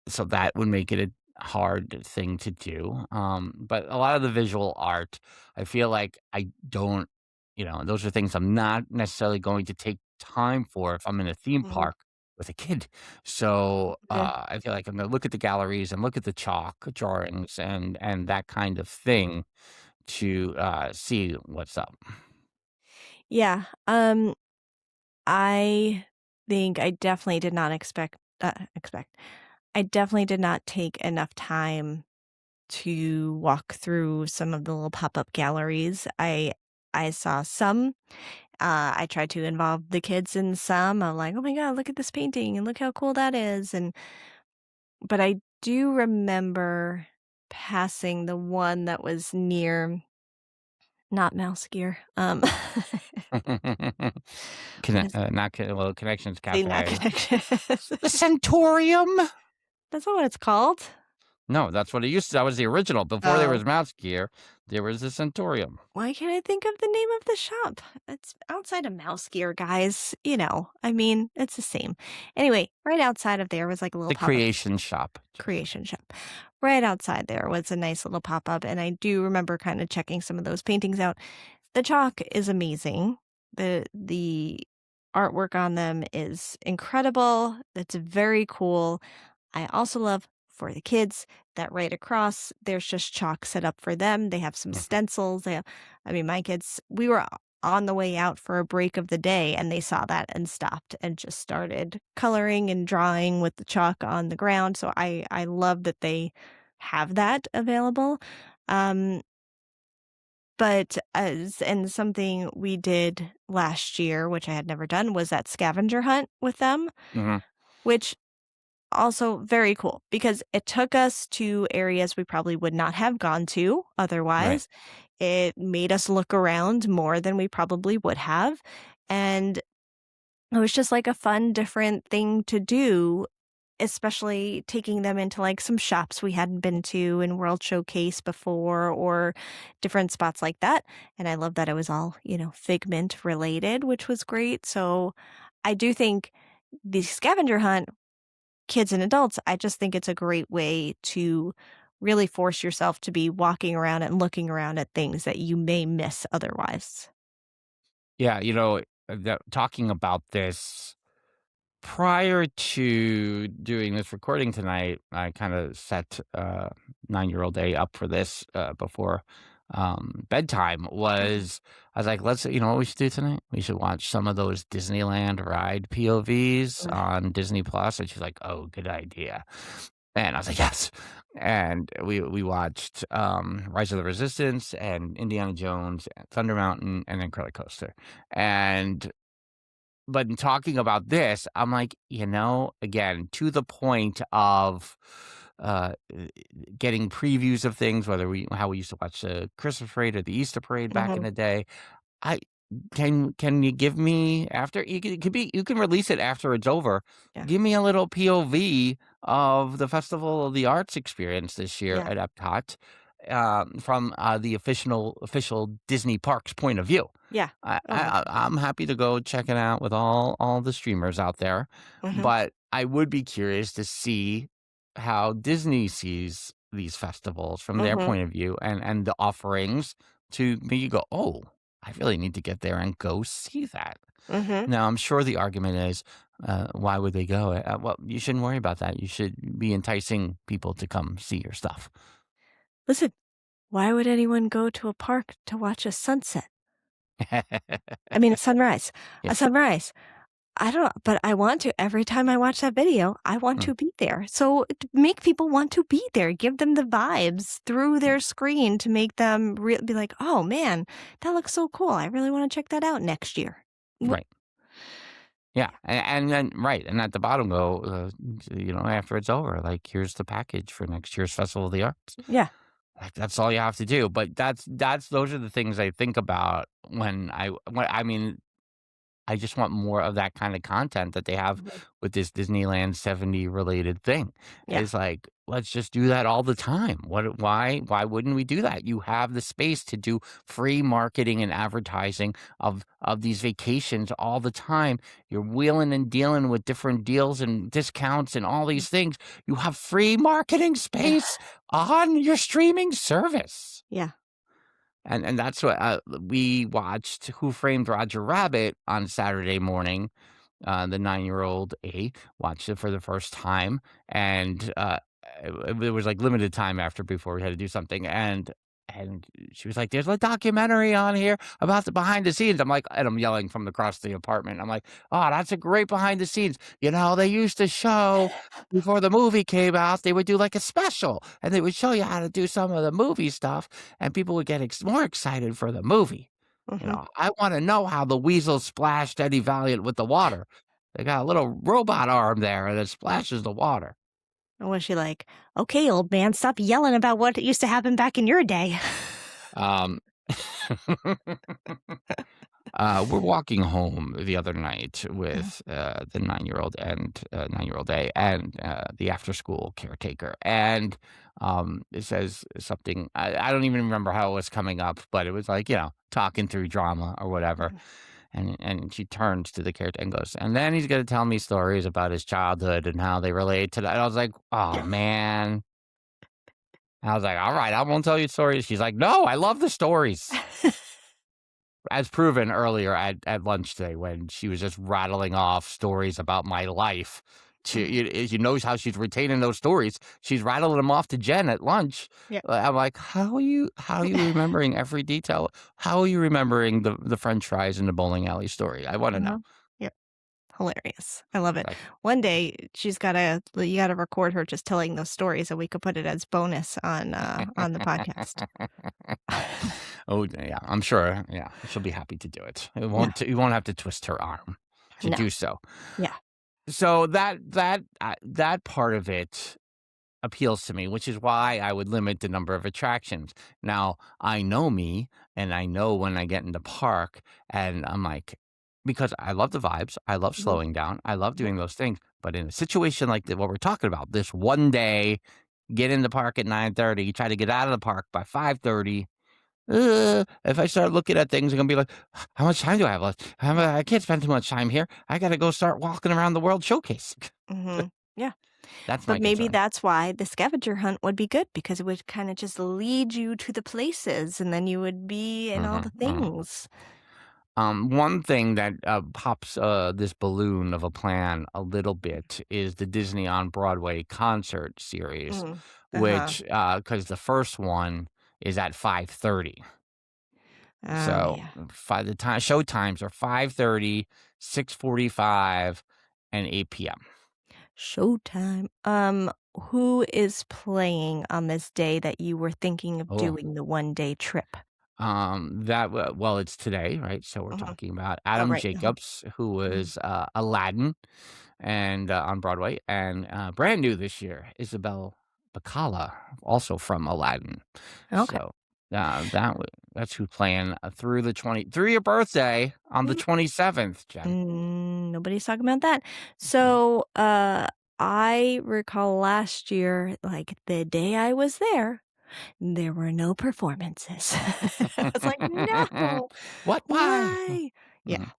so that would make it a hard thing to do, but a lot of the visual art, I feel like I don't, those are things I'm not necessarily going to take time for if I'm in a theme Mhm. park with a kid. So, Mhm. I feel like I'm gonna look at the galleries and look at the chalk drawings and that kind of thing to, see what's up. Yeah. I think I definitely did not expect. I definitely did not take enough time to walk through some of the little pop-up galleries. I saw some. I tried to involve the kids in some. I'm like, "Oh my god, look at this painting and look how cool that is." But I do remember passing the one that was near not Mouse Gear. What is Not well, Connections See, not Cafe. Connections. The Centurium? That's not what it's called. No, that's what it used to. That was the original. Before there Oh. was Mouse Gear, there was the Centurium. Why can't I think of the name of the shop? It's outside of Mouse Gear, guys. I mean, it's the same. Anyway, right outside of there was like a little The pop-up Creation Shop. creation shop. Right outside there was a nice little pop-up, and I do remember kind of checking some of those paintings out. The chalk is amazing. The artwork on them is incredible. It's very cool. I also love for the kids that right across there's just chalk set up for them. They have some Mhm. stencils. I mean, my kids, we were on the way out for a break of the day and they saw that and stopped and just started coloring and drawing with the chalk on the ground. So I love that they have that available. Um, but and something we did last year, which I had never done, was that scavenger hunt with them, Mhm. which also very cool because it took us to areas we probably would not have gone to Right. otherwise. It made us look around more than we probably would have. And it was just like a fun, different thing to do, especially taking them into like some shops we hadn't been to in World Showcase before or different spots like that. And I love that it was all, Figment related, which was great. So I do think the scavenger hunt, kids and adults, I just think it's a great way to really force yourself to be walking around and looking around at things that you may miss otherwise. Yeah, talking about this prior to doing this recording tonight, I kind of set 9-year-old day up for this before bedtime. Mhm. I was like, let's, what we should do tonight? We should watch some of those Disneyland ride POVs Ugh, on Disney Plus. And she's like, oh, good idea. And I was like, yes. And we watched Rise of the Resistance and Indiana Jones, and Thunder Mountain, and then Credit Coaster. And but in talking about this, I'm like, again, to the point of uh, uh, getting previews of things, how we used to watch the Christmas parade or the Easter parade back in mhm, the day. I can you give me after you can release it after it's over. yeah, Give me a little POV of the Festival of the Arts experience this year yeah, at Epcot, from the official Disney Parks point of view. yeah. Oh my I'm happy to go check it out with all the streamers out there, mhm, but I would be curious to see how Disney sees these festivals from their mhm, point of view and the offerings to make you go, "Oh, I really need to get there and go see that." mhm. Now, I'm sure the argument is, why would they go? Well, you shouldn't worry about that. You should be enticing people to come see your stuff. Listen, why would anyone go to a park to watch a sunset? I mean, a sunrise. Yeah. A sunrise. I don't know, but I want to. Every time I watch that video, I want Mm, to be there. So make people want to be there. Give them the vibes through mm, their screen to make them be like, oh man, that looks so cool. I really want to check that out next year. W- right. Yeah, and then right, and at the bottom go, after it's over, like, "Here's the package for next year's Festival of the Arts." Yeah. Like, that's all you have to do, but those are the things I think about I mean, I just want more of that kind of content that they have Mhm. with this Disneyland 70 related thing. Yeah. It's like, let's just do that all the time. Why wouldn't we do that? You have the space to do free marketing and advertising of these vacations all the time. You're wheeling and dealing with different deals and discounts and all these things. You have free marketing Yeah. space on your streaming service. Yeah. And that's what we watched Who Framed Roger Rabbit on Saturday morning. The 9-year-old A watched it for the first time, and it was like limited time after before we had to do something, and she was like, "There's a documentary on here about the behind the scenes." I'm yelling from across the apartment. I'm like, "Oh, that's a great behind the scenes." They used to show before the movie came out, they would do like a special, and they would show you how to do some of the movie stuff, and people would get more excited for the movie. Hmm. I want to know how the weasel splashed Eddie Valiant with the water. They got a little robot arm there, and it splashes the water. And was she like, okay, old man, stop yelling about what used to happen back in your day? Um, We're walking home the other night Uh, with the 9-year-old and 9-year-old A and the after-school caretaker, and it says something. I don't even remember how it was coming up, but it was like talking through drama or whatever. mhm. And she turns to the caretaker and goes, and then he's going to tell me stories about his childhood and how they relate to that. And I was like, oh man. I was like, all right, I won't tell you stories. She's like, no, I love the stories. As proven earlier at lunch today when she was just rattling off stories about my life. Mhm. You know how she's retaining those stories. She's rattling them off to Jen at lunch. Yeah. I'm like, how are you remembering every detail? How are you remembering the French fries in the bowling alley story? I want to know. Uh-huh. Yep. Hilarious. I love it. Like, One day you gotta record her just telling those stories and we could put it as bonus on the podcast. oh yeah, I'm sure. Yeah, she'll be happy to do it. It Yeah. won't. You won't have to twist her arm to No. do so. Yeah. So that part of it appeals to me, which is why I would limit the number of attractions. Now, I know me, and I know when I get in the park, and I'm like, because I love the vibes, I love Mhm. slowing down, I love Yep. doing those things. But in a situation like what we're talking about, this one day, get in the park at 9:30, try to get out of the park by 5:30. If I start looking at things, I'm gonna be like, how much time do I have left? I can't spend too much time here. I got to go start walking around the World Showcase. Mhm. Yeah. That's But my maybe concern. that's why the scavenger hunt would be good because it would kind of just lead you to the places and then you would be in all hmm the hmm things. One thing that pops this balloon of a plan a little bit is the Disney on Broadway concert series, Mm. Uh-huh. which because the first one is at 5:30. Oh, So yeah. the time show times are 5:30, 6:45, and 8 p.m. Showtime. Who is playing on this day that you were thinking of Oh, doing the one-day trip? well, it's today, right? So we're Mhm. talking about Oh, Adam right. Uh-huh. Jacobs, who Mhm. was Aladdin, and on Broadway, and brand new this year, Isabel Bacala, also from Aladdin. Okay. So that's who's playing through your birthday on the Mm, 27th, Jen. nobody's talking about that. Mhm. So, I recall last year, like the day I was there were no performances. I was like, "No, What? Why? why?" Yeah. Mhm.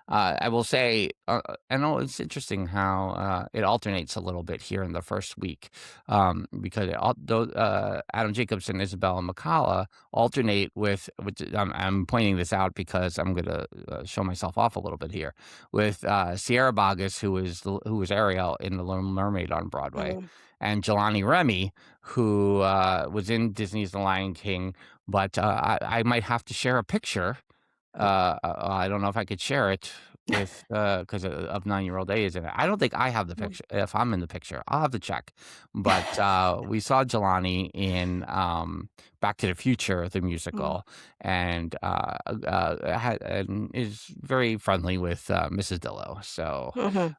I will say, I know it's interesting how it alternates a little bit here in the first week, because Adam Jacobs and Isabella McCalla alternate with. I'm pointing this out because I'm going to show myself off a little bit here with Sierra Boggess, who was Ariel in The Little Mermaid on Broadway, Mm, and Jelani Remy, who was in Disney's The Lion King. But I might have to share a picture. I don't know if I could share it with because of 9-year-old A is in it. I don't think I have the mm, picture. If I'm in the picture, I'll have to check. But we saw Jelani in Back to the Future, the mm, musical, and and is very friendly with Mrs. Dillo. So mhm.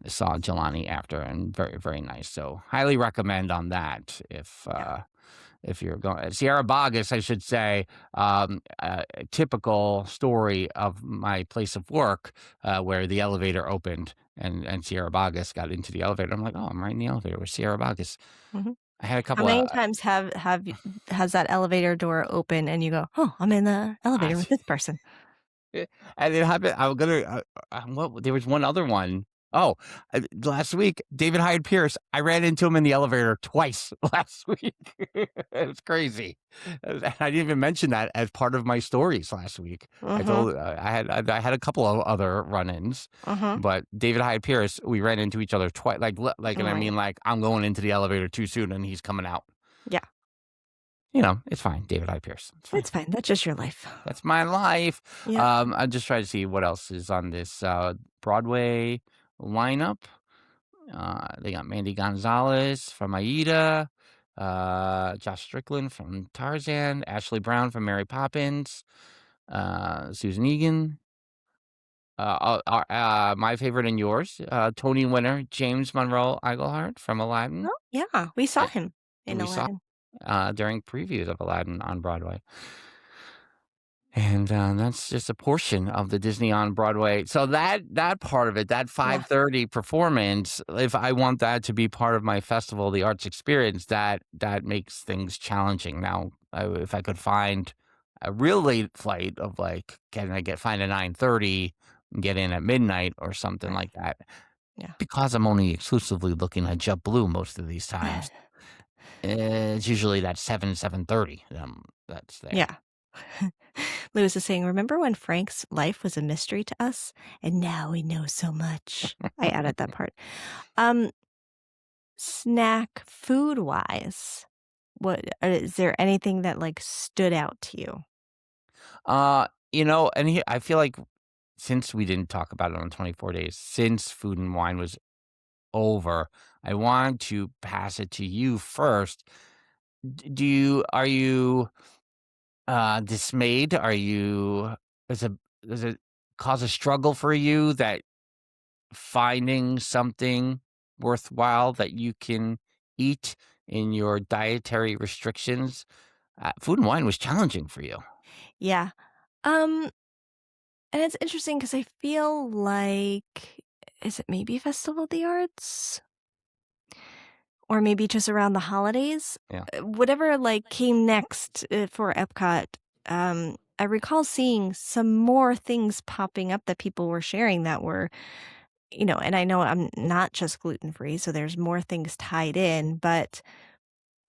saw Jelani after, and very very nice. So highly recommend on that Yeah. if you're going Sierra Boggess, I should say, a typical story of my place of work, where the elevator opened and Sierra Boggess got into the elevator. I'm like, oh, I'm right in the elevator with Sierra Boggess. Mhm. I had a How couple of, many times has that elevator door open and you go, "Oh, I'm in the I, elevator with this person." and it happened. I'm gonna. There was one other one. Oh, last week, David Hyde Pierce. I ran into him in the elevator twice last week. It was crazy. I didn't even mention that as part of my stories last week. I Mhm, told I had a couple of other run-ins, mhm. but David Hyde Pierce, we ran into each other twice. And I Oh, yeah. mean, like I'm going into the elevator too soon, and he's coming out. Yeah. It's fine. David Hyde Pierce. It's fine. It's fine. That's just your life. That's my life. Yeah. I just try to see what else is on this Broadway lineup. They got Mandy Gonzalez from Aida, Josh Strickland from Tarzan, Ashley Brown from Mary Poppins, Susan Egan. My favorite and yours, Tony winner James Monroe Iglehart from Aladdin. Oh, yeah. We saw Eh, him in We saw Aladdin. during previews of Aladdin on Broadway. And that's just a portion of the Disney on Broadway. So that part of it, that Yeah. 5:30 performance, if I want that to be part of my festival, the arts experience, that makes things challenging. Now, if I could find a real late flight of like, can I find a 9:30 and get in at midnight or something Right. like that? Yeah. Because I'm only exclusively looking at JetBlue most of these times. It's usually that 7:30 that's there. Yeah. Lewis is saying, remember when Frank's life was a mystery to us? And now we know so much. I added that part. Um, Snack food wise, what is there anything that like stood out to you? And I feel like since we didn't talk about it on 24 days, since Food and Wine was over, I want to pass it to you first. Are you dismayed? Is it does it cause a struggle for you that finding something worthwhile that you can eat in your dietary restrictions? Food and Wine was challenging for you. Yeah. Um, and it's interesting because I feel like, is it maybe Festival of the Arts? Or maybe just around the holidays? Yeah. Whatever, like, came next, for Epcot, I recall seeing some more things popping up that people were sharing that were, and I know I'm not just gluten-free, so there's more things tied in, but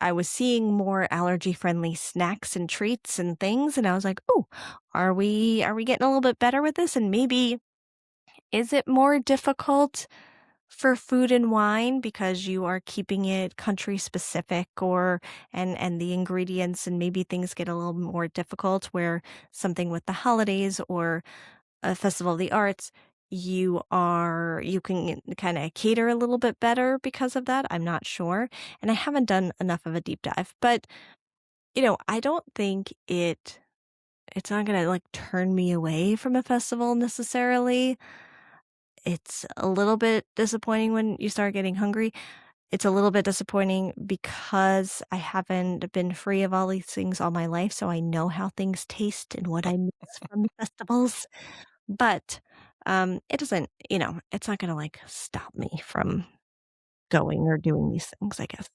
I was seeing more allergy-friendly snacks and treats and things, and I was like, "Ooh, are we getting a little bit better with this?" And maybe is it more difficult for Food and Wine because you are keeping it country specific, or and the ingredients, and maybe things get a little more difficult where something with the holidays or a Festival of the Arts, you can kind of cater a little bit better because of that. I'm not sure. And I haven't done enough of a deep dive, but I don't think it's not gonna like turn me away from a festival necessarily. It's a little bit disappointing when you start getting hungry. It's a little bit disappointing because I haven't been free of all these things all my life, so I know how things taste and what I miss from the festivals. But, it doesn't, it's not gonna, like, stop me from going or doing these things, I guess.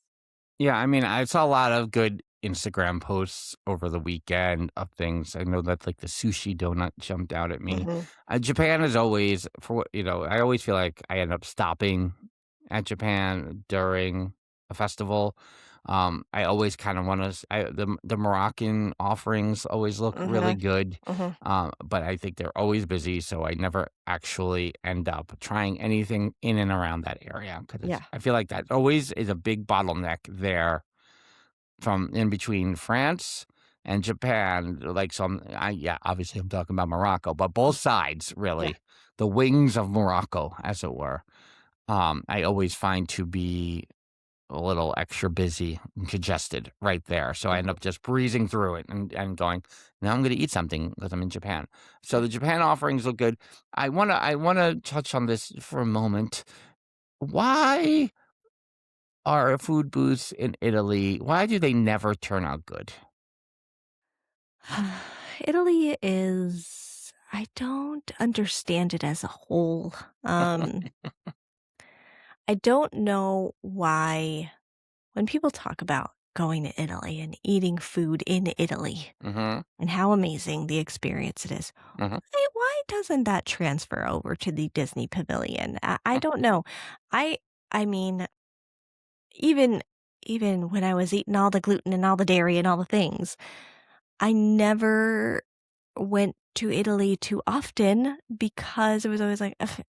Yeah, I mean, I saw a lot of good Instagram posts over the weekend of things. I know that like the sushi donut jumped out at me. Mhm. Japan is always I always feel like I end up stopping at Japan during a festival. I always kind of want to. The Moroccan offerings always look really Mhm. good, Mhm. but I think they're always busy, so I never actually end up trying anything in and around that area because Yeah. I feel like that always is a big bottleneck there from in between France and Japan. Like yeah, obviously I'm talking about Morocco, but both sides Yeah. really, the wings of Morocco, as it were. I always find to be a little extra busy and congested right there. So I end Mhm. up just breezing through it and going, now I'm going to eat something because I'm in Japan. So Yeah. the Japan offerings look good. I wanna touch on this for a moment. Why are food booths in Italy? Why do they never turn out good? Italy is I don't understand it as a whole. I don't know why when people talk about going to Italy and eating food in Italy Mm-hmm. and how amazing the experience it is, Mm-hmm. why doesn't that transfer over to the Disney Pavilion? I don't know. I I mean, even even when I was eating all the gluten and all the dairy and all the things, I never went to Italy too often because it was always like, "Ugh,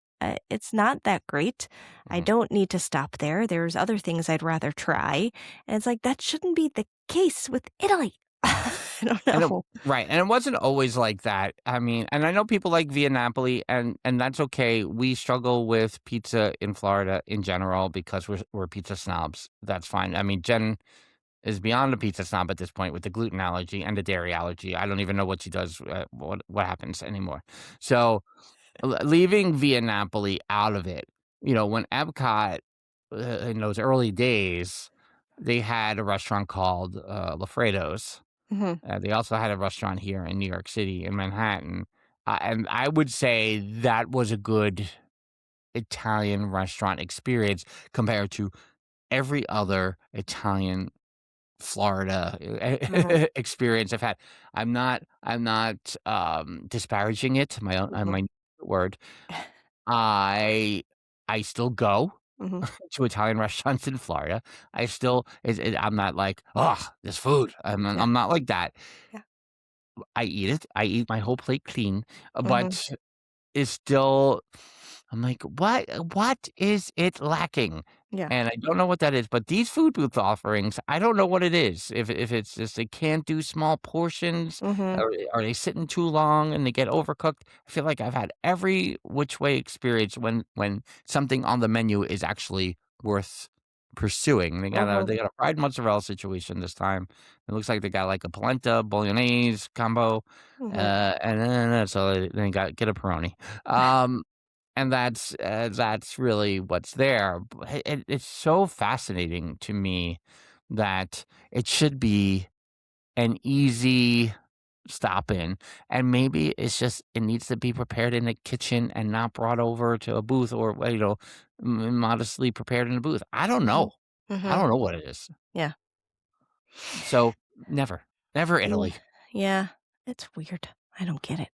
it's not that great. I Mm-hmm. don't need to stop there. There's other things I'd rather try." And it's like, that shouldn't be the case with Italy. I don't And it know. right, and it wasn't always like that. I mean, and I know people like Via Napoli, and that's okay. We struggle with pizza in Florida in general because we're pizza snobs. That's fine. I mean, Jen is beyond a pizza snob at this point with the gluten allergy and the dairy allergy. I don't even know what she does, what happens anymore. So leaving Via Napoli out of it, when Epcot in those early days, they had a restaurant called Lafredo's. Mhm. They also had a restaurant here in New York City, in Manhattan, and I would say that was a good Italian restaurant experience compared to every other Italian Florida Mhm. experience I've had. I'm not disparaging it, Mhm. my word. I I still go Mhm. to Italian restaurants in Florida. I still I'm not like, "Ugh, this food." Yeah. I'm not like that. Yeah. I eat it. I eat my whole plate clean, Mhm. but is still I'm like, "What is it lacking?" Yeah. And I don't know what that is, but these food booth offerings, I don't know what it is. If it's just they can't do small portions, Mhm. or are they sitting too long and they get overcooked? I feel like I've had every which way experience when something on the menu is actually worth pursuing. Mhm. They got a fried mozzarella situation this time. It looks like they got, like, a polenta bolognese combo, Mhm. and then so they got get a pepperoni. Um, and that's really what's there. It's so fascinating to me that it should be an easy stop in, and maybe it's just it needs to be prepared in the kitchen and not brought over to a booth or, well, modestly prepared in a booth. I don't Mhm. know. I Mhm. don't know what it is. Yeah. So, never Yeah. Italy. Yeah. It's weird. I don't get it.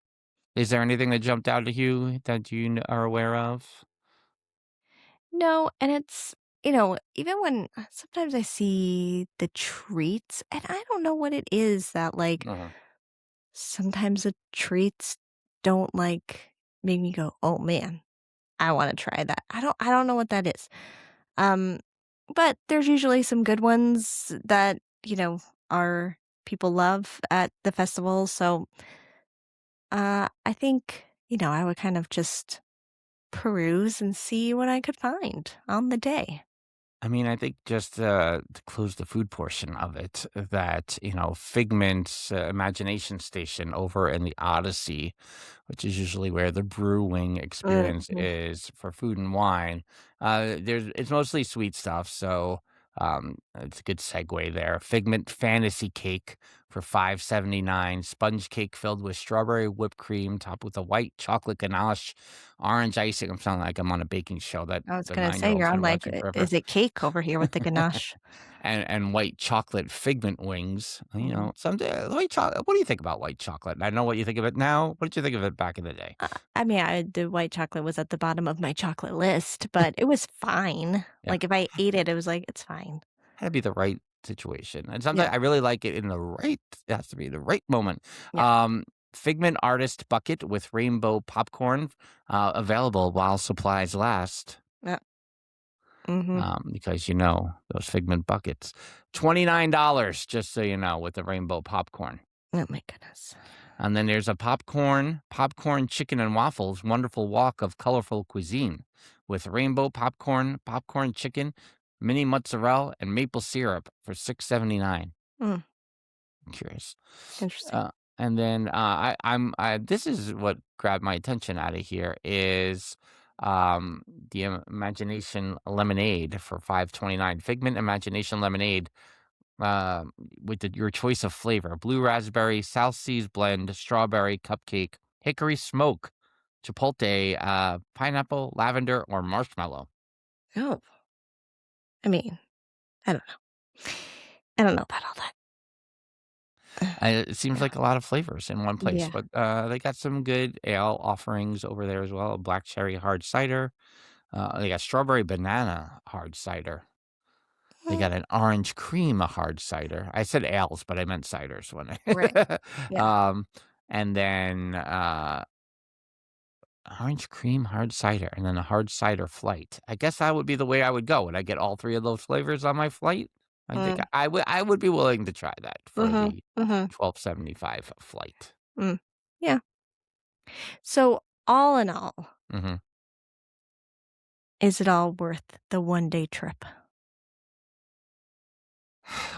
Is there anything that jumped out at you that you are aware of? No, and it's even when sometimes I see the treats, and I don't know what it is that, like, Uh-huh. sometimes the treats don't, like, make me go, "Oh, man, I wanna try that." I don't know what that is. Um, but there's usually some good ones that, our people love at the festival, so, I think, I would kind of just peruse and see what I could find on the day. I mean, I think just, to close the food portion of it, that, Figment's, Imagination Station over in the Odyssey, which is usually where the brewing experience Mhm. is for food and wine, it's mostly sweet stuff, so, it's a good segue there. Figment Fantasy Cake for $5.79, sponge cake filled with strawberry whipped cream, topped with a white chocolate ganache, orange icing. I'm sounding like I'm on a baking show that I was the gonna say, you're nine-year-old's on been like, watching forever. is it cake over here with the ganache? And white chocolate figment wings, Mhm. someday white chocolate. What do you think about white chocolate? I know what you think of it now. What did you think of it back in the day? I mean, the white chocolate was at the bottom of my chocolate list, but it was fine. Yeah, Like, if I ate it, it was like, "It's fine." had to be the right situation, and Yeah, sometimes I really like it in the right. It has to be the right moment. yeah, Um, Figment Artist Bucket with rainbow popcorn, available while supplies last. yeah. Mhm. Because those Figment buckets, $29, just so you know, with the rainbow popcorn. Oh my goodness. And then there's a popcorn chicken and waffles, wonderful walk of colorful cuisine with rainbow popcorn, popcorn chicken, mini mozzarella, and maple syrup for $6.79. Mm, I'm curious. interesting. Uh, and then this is what grabbed my attention out of here is the Imagination Lemonade for $5.29. Figment Imagination Lemonade, uh, with your choice of flavor: blue raspberry, South Seas blend, strawberry cupcake, hickory smoke, chipotle, pineapple, lavender, or marshmallow. Oh, I mean, I don't know. I don't know about all that. It seems like a lot of flavors in one place, Yeah. but they got some good ale offerings over there as well. Black cherry hard cider. They got strawberry banana hard cider. They Mm, got an orange cream hard cider. I said ales, but I meant ciders when right. I. Yeah. um, and then orange cream hard cider, and then a hard cider flight. I guess that would be the way I would go. Would I get all three of those flavors on my flight? I think Mm, I would be willing to try that for mhm, the mhm, 12.75 flight. mm. Yeah. So, all in all, Mhm. is it all worth the one-day trip?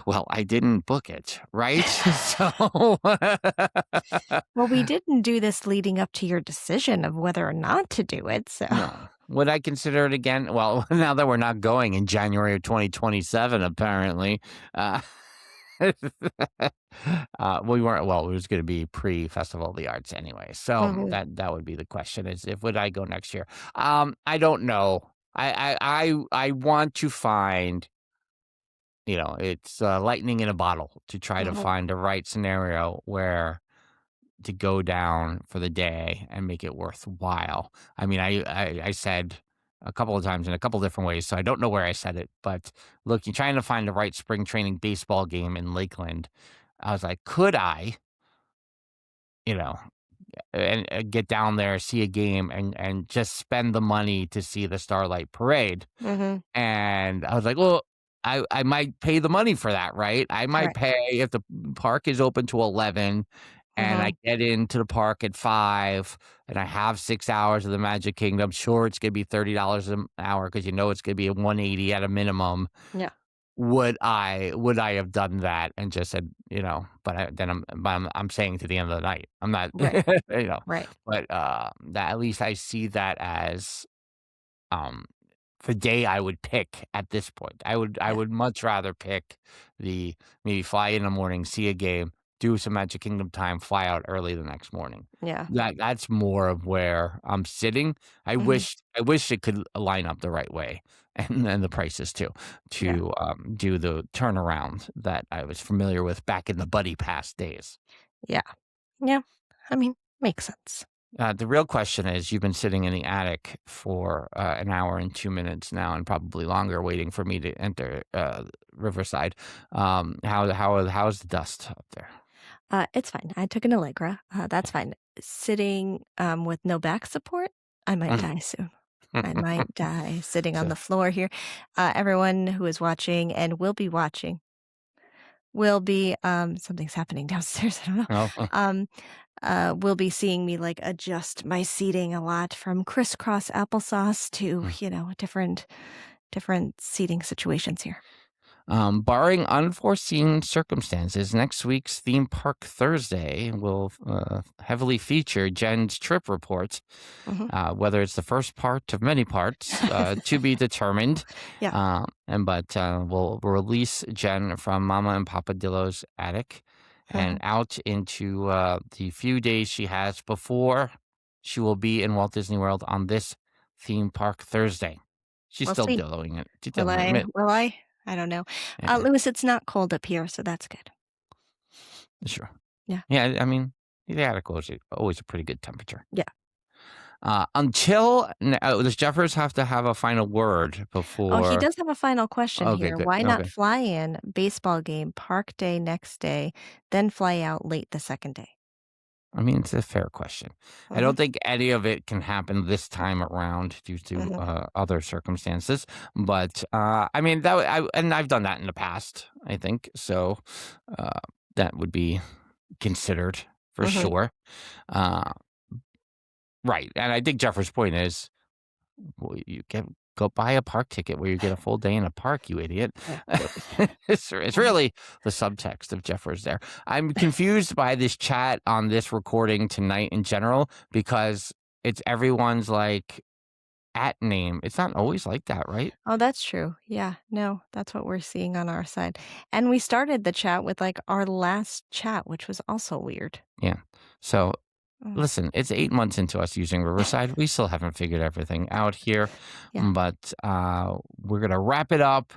Well, I didn't book it, right? So Well, we didn't do this leading up to your decision of whether or not to do it, so no. Would I consider it again? Well, now that we're not going in January of 2027, apparently. Uh, We weren't. Well, it was going to be pre-Festival of the Arts anyway, so Mhm. that would be the question: is if would I go next year? I don't know. I want to find. It's lightning in a bottle to try to Mhm. find the right scenario where to go down for the day and make it worthwhile. I mean, I said a couple of times in a couple different ways, so I don't know where I said it, but look, you're trying to find the right spring training baseball game in Lakeland. I was like, could I, you know, and get down there, see a game, and just spend the money to see the Starlight Parade? Mhm. And I was like, well, I might pay the money for that, right? I might Correct. pay if the park is open to 11 and I Mhm. get into the park at 5 and I have 6 hours of the Magic Kingdom. Sure, it's gonna be $30 an hour because it's gonna be a 180 at a minimum. Yeah. Would I have done that and just said, but I'm saying to the end of the night. I'm not, Right. you know, Right. but that at least I see that as um the day I would pick at this point. I Yeah. would much rather pick the maybe fly in the morning, see a game, do some Magic Kingdom time, fly out early the next morning. Yeah. That's more of where I'm sitting. I Mhm. wish I wish it could line up the right way and the prices too Yeah. to do the turnaround that I was familiar with back in the Buddy Pass days. Yeah. Yeah. I mean, makes sense. The real question is, you've been sitting in the attic for an hour and 2 minutes now, and probably longer, waiting for me to enter Riverside. How's the dust up there? It's fine. I took an Allegra. That's fine. Sitting with no back support, I might die soon. I might die sitting on So, the floor here. Everyone who is watching and will be watching will be something's happening downstairs. I don't know. oh, Um, will be seeing me like adjust my seating a lot from crisscross applesauce to different seating situations here. barring unforeseen circumstances, next week's Theme Park Thursday will heavily feature Jen's trip reports. Hmm. Whether it's the first part of many parts to be determined. Yeah. We'll release Jen from Mama and Papa Dillo's attic and Uh-huh. out into the few days she has before she will be in Walt Disney World on this Theme Park Thursday. She's We'll still see. dilloing it. She's Will dilloing I? it. Will I? I don't know. Yeah, Lewis, it's not cold up here, so that's good. sure. Yeah. Yeah, I mean, the attic was always a pretty good temperature. Yeah. Does Jeffers have to have a final word Oh, he before? does have a final question Okay, here. good. Why not Okay. fly in, baseball game, park day next day, then fly out late the second day? I mean, it's a fair question. I Mhm. don't think any of it can happen this time around due to Mhm. other circumstances. But I mean, I've done that in the past. I think so. Uh, that would be considered for Mhm. sure. Uh, right, and I think Jeffers' point is, well, go buy a park ticket where you get a full day in a park, you idiot. Yeah. It's Mhm. really the subtext of Jeffers there. I'm confused by this chat on this recording tonight in general because it's everyone's like at name. It's not always like that, right? Oh, that's true. Yeah. No, that's what we're seeing on our side. And we started the chat with like our last chat, which was also weird. Yeah. So Mm. listen, it's 8 months into us using Riverside. We still haven't figured everything out here, Yeah. but we're gonna wrap it up.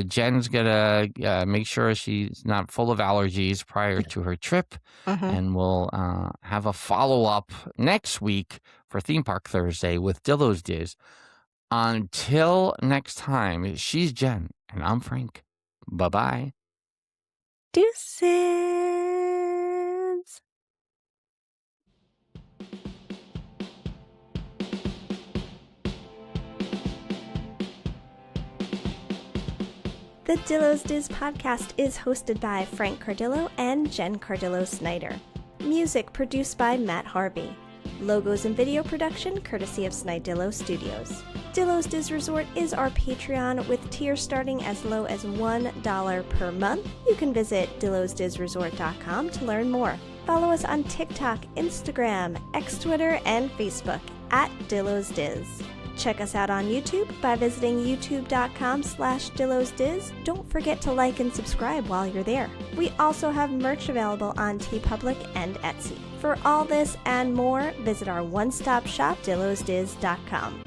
Jen's gonna make sure she's not full of allergies prior to her trip, Mhm. and we'll have a follow up next week for Theme Park Thursday with Dillo's Diz. Until next time, she's Jen and I'm Frank. Bye bye. Deuces. The Dillos Diz podcast is hosted by Frank Cardillo and Jen Cardillo Snyder. Music produced by Matt Harvey. Logos and video production courtesy of Snidillo Studios. Dillos Diz Resort is our Patreon with tiers starting as low as $1 per month. You can visit dillosdizresort.com to learn more. Follow us on TikTok, Instagram, X Twitter, and Facebook at Dillos Diz. Check us out on YouTube by visiting youtube.com/DillosDiz. Don't forget to like and subscribe while you're there. We also have merch available on TeePublic and Etsy. For all this and more, visit our one-stop shop, DillosDiz.com.